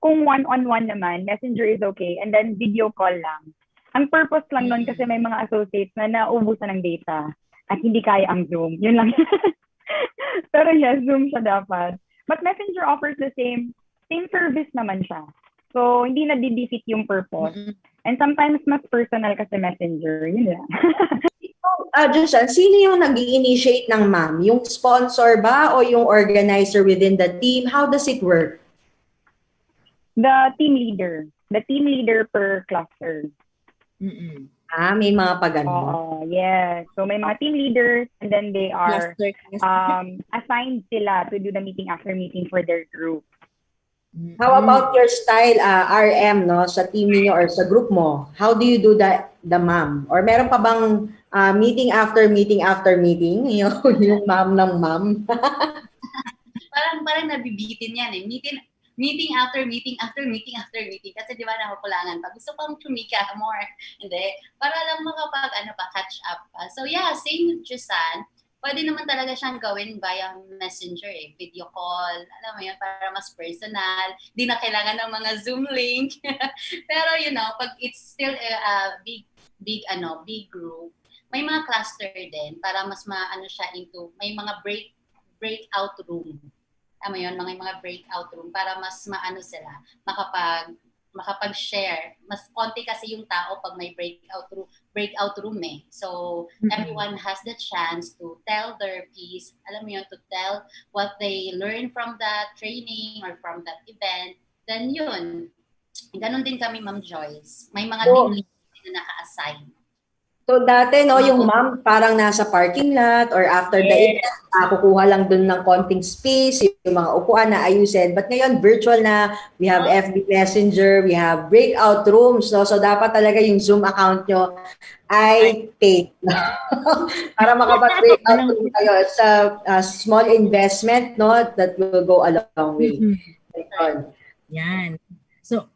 kung one-on-one naman, messenger is okay, and then video call lang. Ang purpose lang nun kasi may mga associates na naubusan ng data at hindi kaya ang Zoom. Yun lang. Pero yes, Zoom siya dapat. But Messenger offers the same service naman siya. So, hindi na di-defeat yung purpose. And sometimes mas personal kasi Messenger. Yun lang. Josanne, sino yung nag-initiate ng ma'am? Yung sponsor ba o yung organizer within the team? How does it work? The team leader. The team leader per cluster. May mga pagano. Yes. So may mga team leaders and then they are assigned sila to do the meeting after meeting for their group. How about your style, RM, no, sa team niyo or sa group mo? How do you do the ma'am? Or meron pa bang meeting after meeting after meeting? Yung ma'am ng ma'am? parang nabibitin yan eh. Meeting after meeting after meeting after meeting. Kasi di ba nakukulangan pa. Gusto pang chumika more. Hindi. Para lang catch up. So yeah, same with Josanne. pwede naman talaga siyang gawin via messenger video call, alam mo yun, para mas personal, di na kailangan ng mga Zoom link. Pero pag it's still a big group, may mga cluster din para mas maano siya into, may mga breakout room. Alam mo yun, mga breakout room para mas maano sila, makapag-share. Mas konti kasi yung tao pag may breakout room So, everyone has the chance to tell their piece, alam mo yun, to tell what they learn from that training or from that event. Then yun, ganun din kami, Ma'am Joyce. May mga team leaders na naka-assign. So dati yung ma'am parang nasa parking lot or after the event, kukuha lang dun ng konting space, yung mga upuan na ayusin. But ngayon virtual na, we have FB Messenger, we have breakout rooms, no? So dapat talaga yung Zoom account nyo ay paid. Para makapag-breakout room kayo. It's a small investment, no, that will go a long way. Yan. So,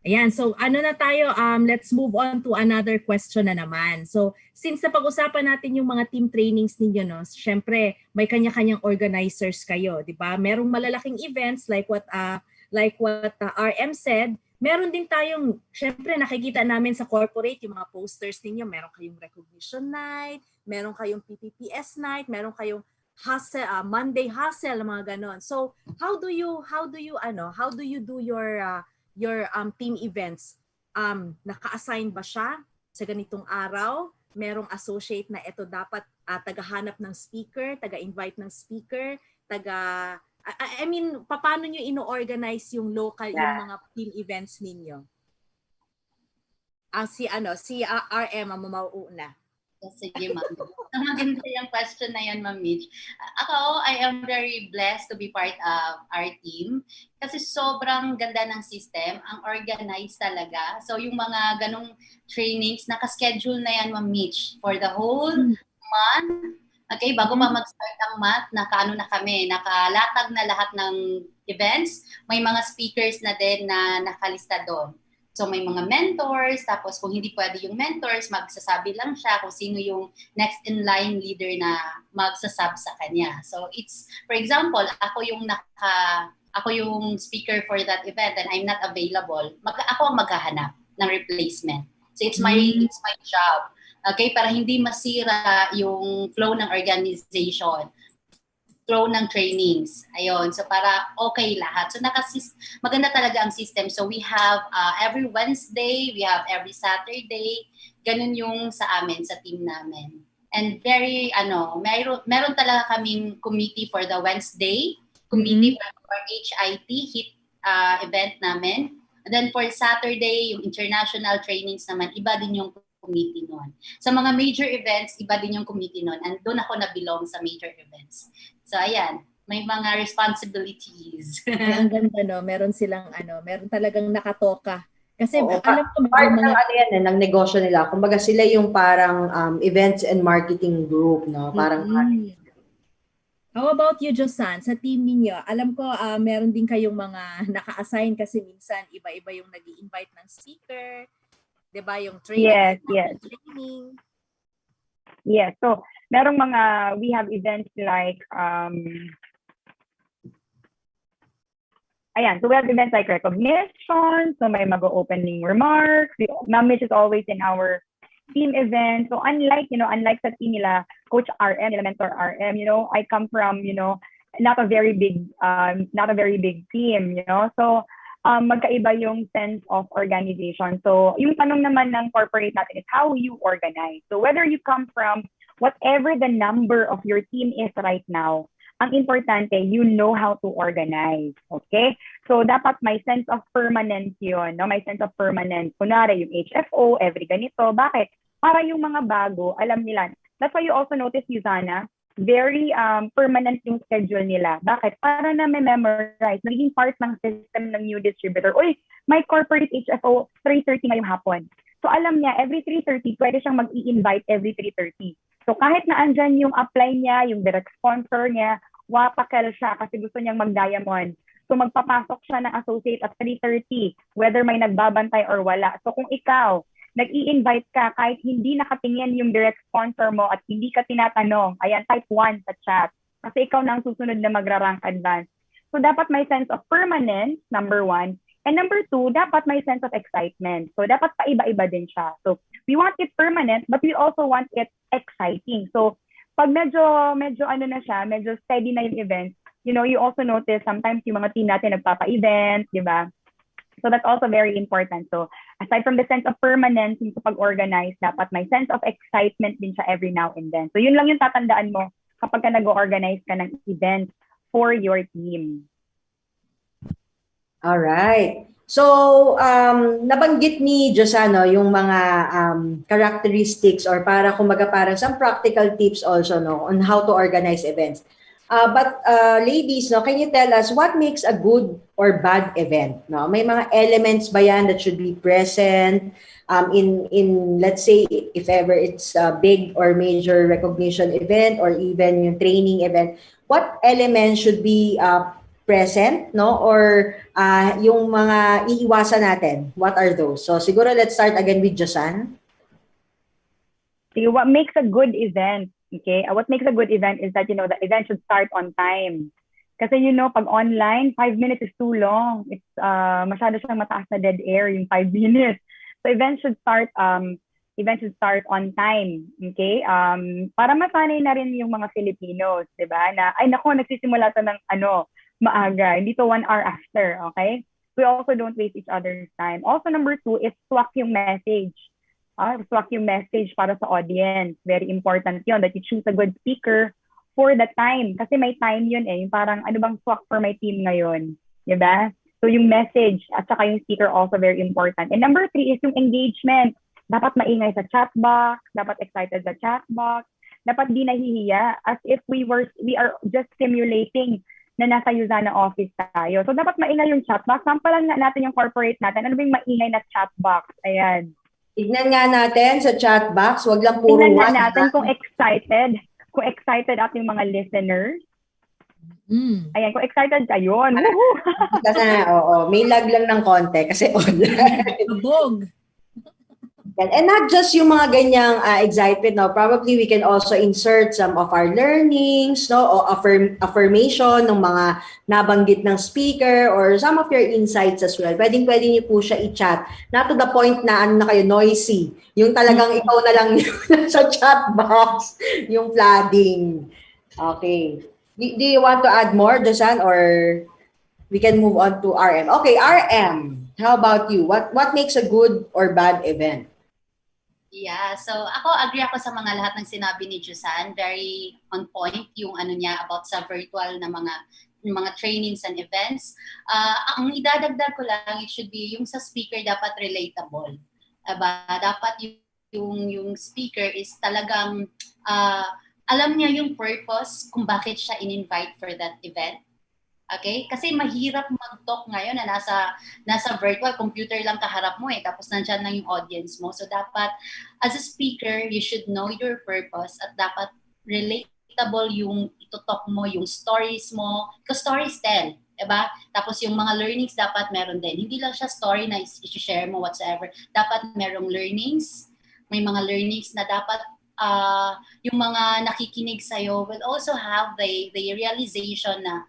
ayan, so ano na tayo, let's move on to another question na naman. So, since napag-usapan natin yung mga team trainings ninyo, no, syempre may kanya-kanyang organizers kayo, di ba? Merong malalaking events like what RM said. Meron din tayong, syempre nakikita namin sa corporate yung mga posters ninyo, meron kayong recognition night, meron kayong PPPS night, meron kayong hustle, Monday hustle, mga ganon. So, how do you do your team events? Naka-assign ba siya sa ganitong araw? Merong associate na ito dapat tagahanap ng speaker, taga-invite ng speaker, I mean, paano nyo ino-organize yung local, yung mga team events ninyo? Si RM ang mauuna. Sige, ma'am. Maganda yung question na yan, Ma'am Mitch. Ako, I am very blessed to be part of our team kasi sobrang ganda ng system, ang organized talaga. So yung mga ganong trainings, naka-schedule na yan, Ma'am Mitch, for the whole month. Okay, bago pa mag-start ang month, nakaano na kami, nakalatag na lahat ng events. May mga speakers na din na nakalista doon. So may mga mentors, tapos kung hindi pwede yung mentors, magsasabi lang siya kung sino yung next in line leader na magsasab sa kanya. So it's, for example, ako yung speaker for that event and I'm not available, ako ang maghahanap ng replacement. So it's my job. Okay, para hindi masira yung flow ng organization, flow ng trainings. Ayun, so para okay lahat. So maganda talaga ang system. So we have every Wednesday, we have every Saturday. Ganun yung sa amin, sa team namin. And very, meron talaga kaming committee for the Wednesday, committee for HIT, event namin. And then for Saturday, yung international trainings naman, iba din yung committee nun. Sa mga major events, iba din yung committee nun. And doon ako na-belong sa major events. So, ayan. May mga responsibilities. Ang ganda, no? Meron silang, meron talagang nakatoka. Kasi, alam ko, part ng ng negosyo nila. Kumbaga, sila yung parang events and marketing group, no? Parang How about you, Josanne? Sa team ninyo, alam ko meron din kayong mga naka-assign kasi minsan iba-iba yung nag-i-invite ng speaker. Diba? Yung training. Yes. So, merong we have events like, so we have events like recognition, so may mag-opening remarks. Ma'am Mitch is always in our team event. So, unlike sa team nila, Coach RM, nila Mentor RM, I come from, not a very big team, So, magkaiba yung sense of organization. So, yung tanong naman ng corporate natin is how you organize. So, whether you come from whatever the number of your team is right now, ang importante, you know how to organize. Okay? So, dapat may sense of permanence yun. No? May sense of permanence. Kunwari, yung HFO, every ganito. Bakit? Para yung mga bago, alam nila. That's why you also notice, Josanne, very permanent yung schedule nila. Bakit? Para na may memorize, naging part ng system ng new distributor. Uy, may corporate HFO, 3:30 ngayong hapon. So alam niya, every 3:30, pwede siyang mag-i-invite every 3:30. So kahit na andyan yung apply niya, yung direct sponsor niya, wapakel siya kasi gusto niyang mag-diamond. So magpapasok siya ng associate at 3:30, whether may nagbabantay or wala. So kung ikaw, nag-i-invite ka kahit hindi nakatingin yung direct sponsor mo at hindi ka tinatanong. Ayan, type 1 sa chat. Kasi ikaw na ang susunod na magra-rank advance. So dapat may sense of permanence, number 1. And number 2, dapat may sense of excitement. So dapat paiba-iba din siya. So we want it permanent, but we also want it exciting. So pag medyo ano na siya, medyo steady na yung event, you know, you also notice sometimes yung mga team natin nagpapa-event, di ba? So that's also very important. So aside from the sense of permanence yung pag-organize, dapat may sense of excitement din siya every now and then. So yun lang yung tatandaan mo kapag ka nag-organize ka ng event for your team. All right. So, nabanggit ni Josanne yung mga characteristics or para kumbaga parang some practical tips also on how to organize events. But ladies, can you tell us what makes a good or bad event? May mga elements ba yan that should be present in let's say if ever it's a big or major recognition event or even yung training event, what elements should be present, or yung mga iiwasan natin? What are those? So siguro let's start again with Josanne. See, what makes a good event? Okay, what makes a good event is that, the event should start on time. Kasi, pag online, 5 minutes is too long. It's masyado siyang mataas na dead air, yung 5 minutes. So event should start on time. Okay? Para masanay na rin yung mga Filipinos, di ba? Na, ay nako, nagsisimula to ng maaga. Hindi to 1 hour after. Okay? We also don't waste each other's time. Also, number 2 is swak yung message. Swak yung message para sa audience. Very important yun, that you choose a good speaker for the time. Kasi may time yun eh. Yung parang, ano bang swak for my team ngayon? Diba? So yung message at saka yung speaker also very important. And number 3 is yung engagement. Dapat maingay sa chat box. Dapat excited sa chat box. Dapat di nahihiya as if we are just simulating na nasa Josanne office tayo. So dapat maingay yung chat box. Sampalan nga natin yung corporate natin. Ano ba yung maingay na chat box? Ayan. Tignan nga natin sa chat box. Wag lang puro tignan nga natin kung excited ating mga listeners. Ayan, kung excited kayo. Kasi may lag lang ng konti kasi online. Kabog. And not just yung mga ganyang excitement, probably we can also insert some of our learnings, o affirmation ng mga nabanggit ng speaker or some of your insights as well. Pwede niyo po siya i-chat. Not to the point na kayo noisy. Yung talagang ikaw na lang yun sa chat box, yung flooding. Okay. Do you want to add more, Josanne, or we can move on to RM? Okay, RM, how about you? What makes a good or bad event? Yeah, so agree ako sa mga lahat ng sinabi ni Josanne. Very on point yung niya about sa virtual na mga trainings and events. Ang idadagdag ko lang, it should be yung sa speaker dapat relatable. Dapat yung speaker is talagang alam niya yung purpose kung bakit siya in-invite for that event. Okay? Kasi mahirap mag-talk ngayon na nasa virtual computer lang kaharap mo tapos nandiyan lang yung audience mo. So dapat as a speaker, you should know your purpose at dapat relatable yung ito-talk mo, yung stories mo. Because stories tell, diba? Tapos yung mga learnings dapat meron din. Hindi lang siya story na i-share mo whatsoever. Dapat merong learnings. May mga learnings na dapat yung mga nakikinig sa'yo will also have the realization na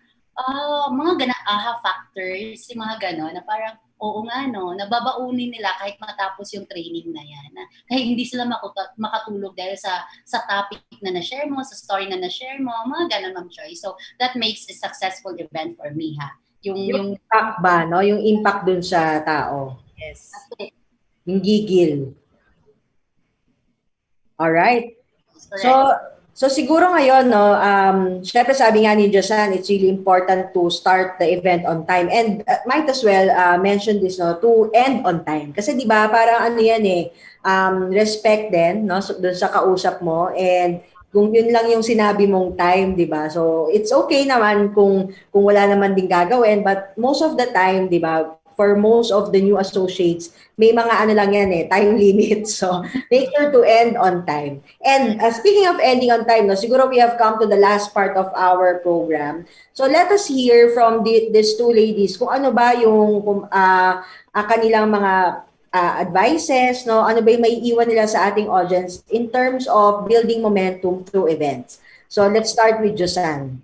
mga aha factors, yung mga gano'n, na parang, oo nga, nababaunin nila kahit matapos yung training na yan. Kahit hindi sila makatulog dahil sa topic na na-share mo, sa story na na-share mo, mga gano'n, Ma'am Joy. So, that makes a successful event for me, ha? Yung impact ba, Yung impact dun sa tao. Yes. Yung gigil. Alright. So siguro ngayon, syempre sabi nga ni Josanne, it's really important to start the event on time. And might as well mention this, to end on time. Kasi di ba parang yan respect din, doon sa kausap mo. And kung yun lang yung sinabi mong time, di ba? So it's okay naman kung wala naman din gagawin. But most of the time, di ba, for most of the new associates, may mga lang yan time limit. So, make sure to end on time. And speaking of ending on time, siguro we have come to the last part of our program. So, let us hear from these two ladies kung ano ba yung kanilang mga advices, no? Ano ba yung may iwan nila sa ating audience in terms of building momentum through events? So let's start with Josanne.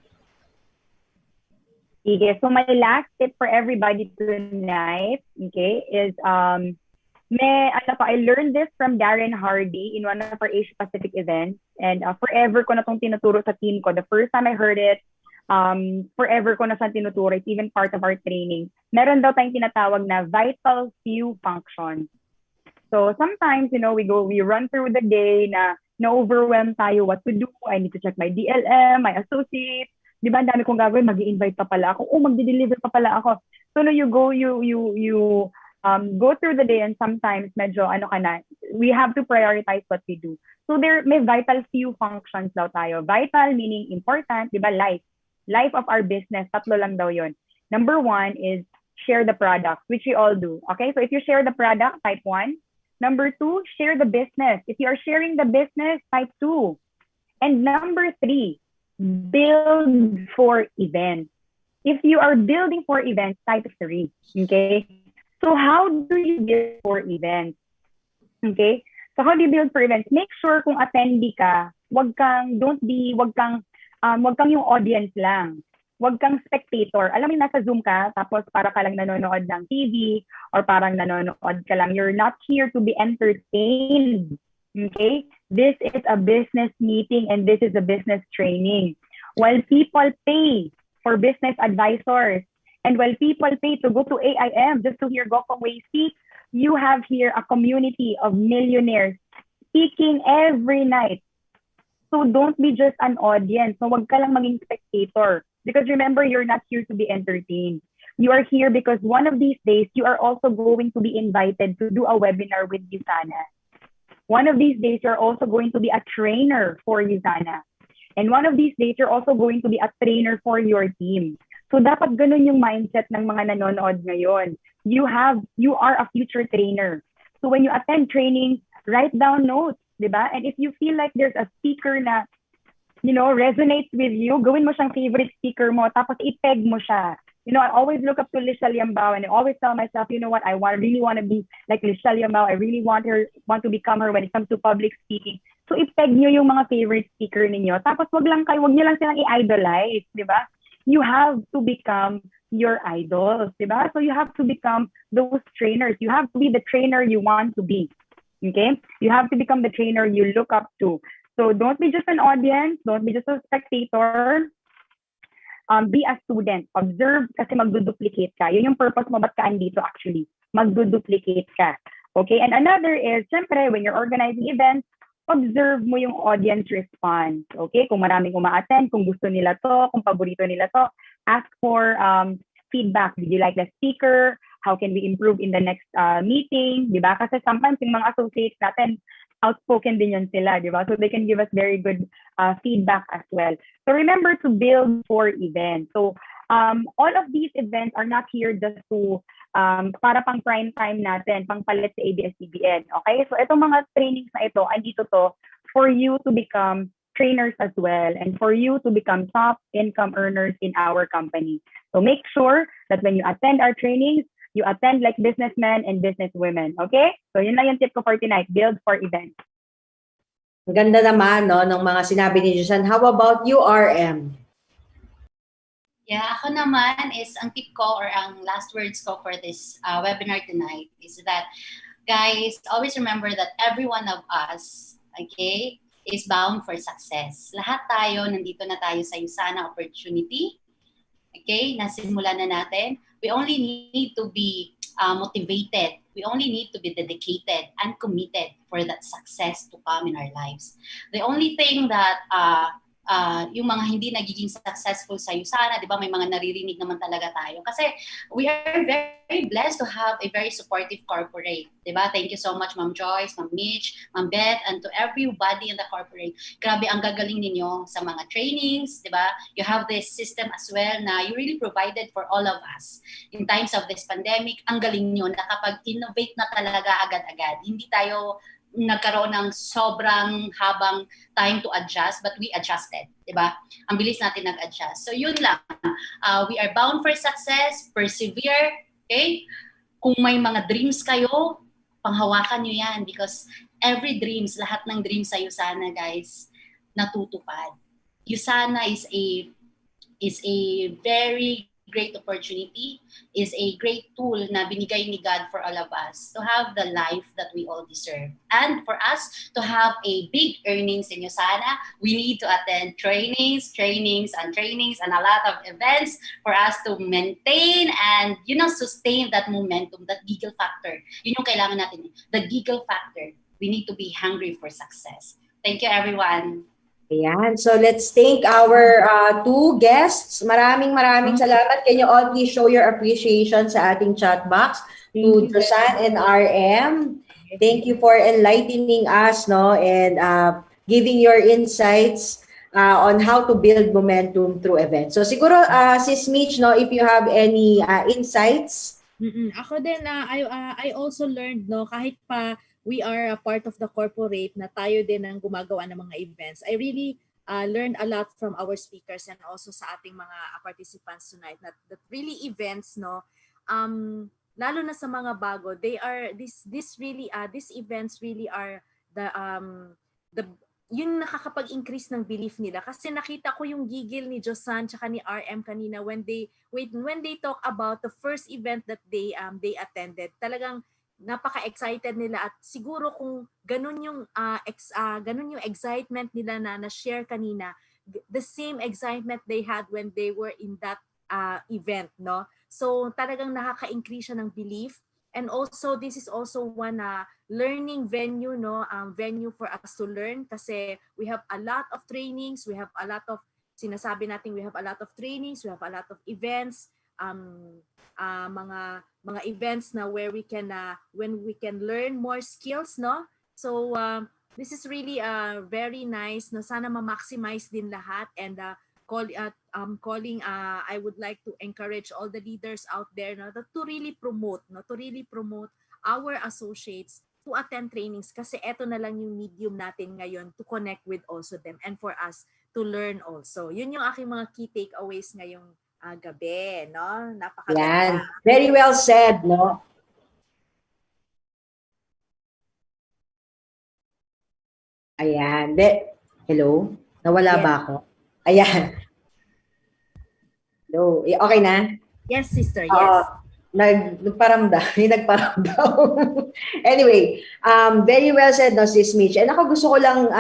Sige, so my last tip for everybody tonight, okay, is I learned this from Darren Hardy in one of our Asia Pacific events, and forever ko na tong tinuturo sa team ko. The first time I heard it, forever ko na siyang tinuturo. It's even part of our training. Meron daw tayong tinatawag na vital few functions. So sometimes, we run through the day na-overwhelm tayo what to do. I need to check my DLM, my associate. Di ba, ang dami kong gagawin, mag-i-invite pa pala ako. Magdi-deliver pa pala ako. So no, you go through the day, and sometimes medyo we have to prioritize what we do. So may vital few functions daw tayo. Vital meaning important, di ba, life of our business, tatlo lang daw yon. Number 1 is share the product, which we all do. Okay, so if you share the product, type 1. Number 2, share the business. If you are sharing the business, type 2. And number 3, build for events. If you are building for events, type 3. Okay, so how do you build for events? Okay, so how do you build for events? Make sure kung attendee ka, wag kang yung audience lang. Wag kang spectator. Alam mo, nasa Zoom ka, tapos para ka lang nanonood ng TV, or parang nanonood ka lang. You're not here to be entertained. Okay? This is a business meeting, and this is a business training. While people pay for business advisors, and while people pay to go to AIM just to hear Gokong Wei speak, you have here a community of millionaires speaking every night. So don't be just an audience. So wag ka lang maging spectator. Because remember, you're not here to be entertained. You are here because one of these days, you are also going to be invited to do a webinar with Josanne. One of these days, you're also going to be a trainer for Josanne. And one of these days, you're also going to be a trainer for your team. So dapat ganun yung mindset ng mga nanonood ngayon. You are a future trainer. So when you attend training, write down notes, di ba? And if you feel like there's a speaker na resonates with you, gawin mo siyang favorite speaker mo, tapos i-peg mo siya. I always look up to Licia Liambao, and I always tell myself, you know what, I really want to be like Licia Liambao. I really want to become her when it comes to public speaking. So i-peg nyo yung mga favorite speaker ninyo. Tapos wag nyo lang silang i-idolize, di ba? You have to become your idols, di ba? So you have to become those trainers. You have to be the trainer you want to be. Okay? You have to become the trainer you look up to. So don't be just an audience, don't be just a spectator. Be a student. Observe kasi magduduplicate ka. Yun yung purpose mo, ba't ka andito actually? Magduduplicate ka. Okay? And another is, syempre, when you're organizing events, observe mo yung audience response. Okay? Kung maraming uma-attend, kung gusto nila to, kung paborito nila to, ask for feedback. Did you like the speaker? How can we improve in the next meeting? Diba? Kasi sometimes yung mga associates natin, outspoken din yun sila, di ba? So they can give us very good feedback as well. So remember to build for events. So all of these events are not here just to para pang prime time natin, pang palit sa ABS-CBN. Okay? So itong mga trainings na ito, andito to for you to become trainers as well, and for you to become top income earners in our company. So make sure that when you attend our trainings, you attend like businessmen and businesswomen. Okay? So yun lang yung tip ko for tonight. Build for events. Ang ganda naman, no, ng mga sinabi ni Josanne. How about you, RM? Yeah, ako naman is, ang tip ko or ang last words ko for this webinar tonight is that, guys, always remember that every one of us, okay, is bound for success. Lahat tayo, nandito na tayo sa Josanne opportunity. Okay, nasimulan na natin. We only need to be motivated. We only need to be dedicated and committed for that success to come in our lives. The only thing that yung mga hindi nagiging successful sa Josanne, di ba, may mga naririnig naman talaga tayo. Kasi we are very blessed to have a very supportive corporate. Di ba? Thank you so much, Ma'am Joyce, Ma'am Mitch, Ma'am Beth, and to everybody in the corporate. Grabe, ang gagaling ninyo sa mga trainings, di ba? You have this system as well na you really provided for all of us. In times of this pandemic, ang galing nyo na kapag-innovate na talaga agad-agad. Hindi tayo nagkaroon ng sobrang habang time to adjust, but we adjusted, di ba? Ang bilis natin nag-adjust. So yun lang. We are bound for success, persevere, okay? Kung may mga dreams kayo, panghawakan nyo yan because every dreams, lahat ng dreams sa Josanne, guys, natutupad. Josanne is a very great opportunity, is a great tool na binigay ni God for all of us to have the life that we all deserve. And for us to have a big earnings in Josanne, we need to attend trainings, and a lot of events for us to maintain and, sustain that momentum, that giggle factor. Yun yung kailangan natin. The giggle factor. We need to be hungry for success. Thank you, everyone. Ayan. So let's thank our two guests. Maraming salamat. Can you all please show your appreciation sa ating chat box to Josanne and RM. Thank you for enlightening us, no, and giving your insights on how to build momentum through events. So siguro, Sis Mitch, no, if you have any insights. Ako din, I also learned, no, kahit pa we are a part of the corporate na tayo din ang gumagawa ng mga events. I really learned a lot from our speakers and also sa ating mga participants tonight that really events, no, lalo na sa mga bago, they are these events really are the yung nakakapag-increase ng belief nila kasi nakita ko yung gigil ni Josanne tsaka ni RM kanina when they talk about the first event that they attended. Talagang napaka-excited nila at siguro kung ganun yung excitement nila na share kanina, the same excitement they had when they were in that event, no? So talagang nakaka-increase siya ng belief. And also this is also one learning venue, no, venue for us to learn kasi we have a lot of trainings, we have a lot of trainings, we have a lot of events, mga events na where we can when we can learn more skills, no? So this is really very nice, no, sana ma-maximize din lahat. And I would like to encourage all the leaders out there, no, to really promote our associates to attend trainings kasi eto na lang yung medium natin ngayon to connect with also them and for us to learn also. Yun yung aking mga key takeaways ngayong gabi, no? Napakaganda. Yan. Very well said, no? Ayan. Hello? Nawala ba ako? Ayan. Hello? Okay na? Yes, sister. Yes. Nagparamdam. Anyway, very well said, no, Sis Mitch. And ako gusto ko lang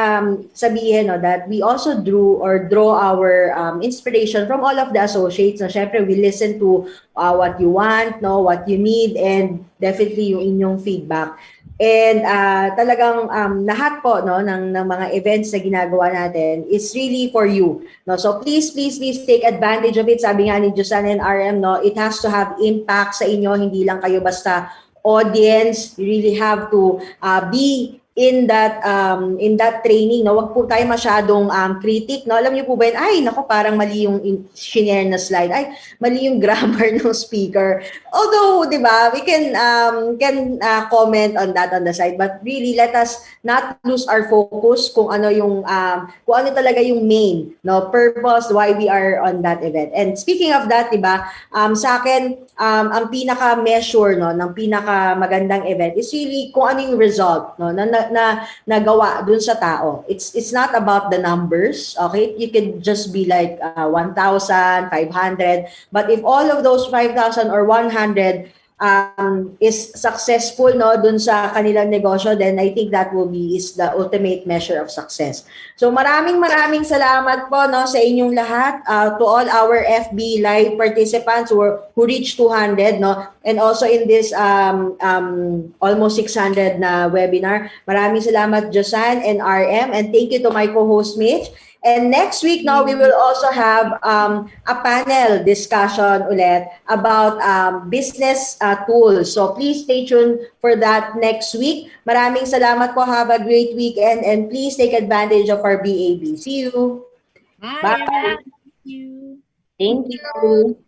sabihin, no, that we also draw our inspiration from all of the associates. No? Syempre, we listen to what you want, no, what you need, and definitely yung inyong feedback. And talagang lahat po, no, ng mga events na ginagawa natin is really for you, no. So please take advantage of it. Sabi nga ni Josanne and RM, no, it has to have impact sa inyo, hindi lang kayo basta audience. You really have to be in that training, no. Wag po tayo masyadong critic, no. Alam niyo po ba yun, ay nako, parang mali yung shinare na slide, ay mali yung grammar ng speaker. Although, di ba, we can comment on that on the side, but really let us not lose our focus kung ano talaga yung main, no, purpose why we are on that event. And speaking of that, di ba, sa akin, ang pinaka-measure, no, ng pinaka-magandang event is really kung ano yung result, no, na nagawa dun sa tao. It's not about the numbers, okay? You can just be like 1,000, 500, but if all of those 5,000 or 100 is successful, no, dun sa kanilang negosyo, then I think that is the ultimate measure of success. So maraming salamat po, no, sa inyong lahat, to all our FB live participants who reached 200, no, and also in this almost 600 na webinar. Maraming salamat, Josanne and RM, and thank you to my co-host Mitch. And next week, now we will also have a panel discussion ulit about business tools. So please stay tuned for that next week. Maraming salamat po. Have a great weekend and please take advantage of our BAB. See you. Bye. Bye. Thank you. Thank you.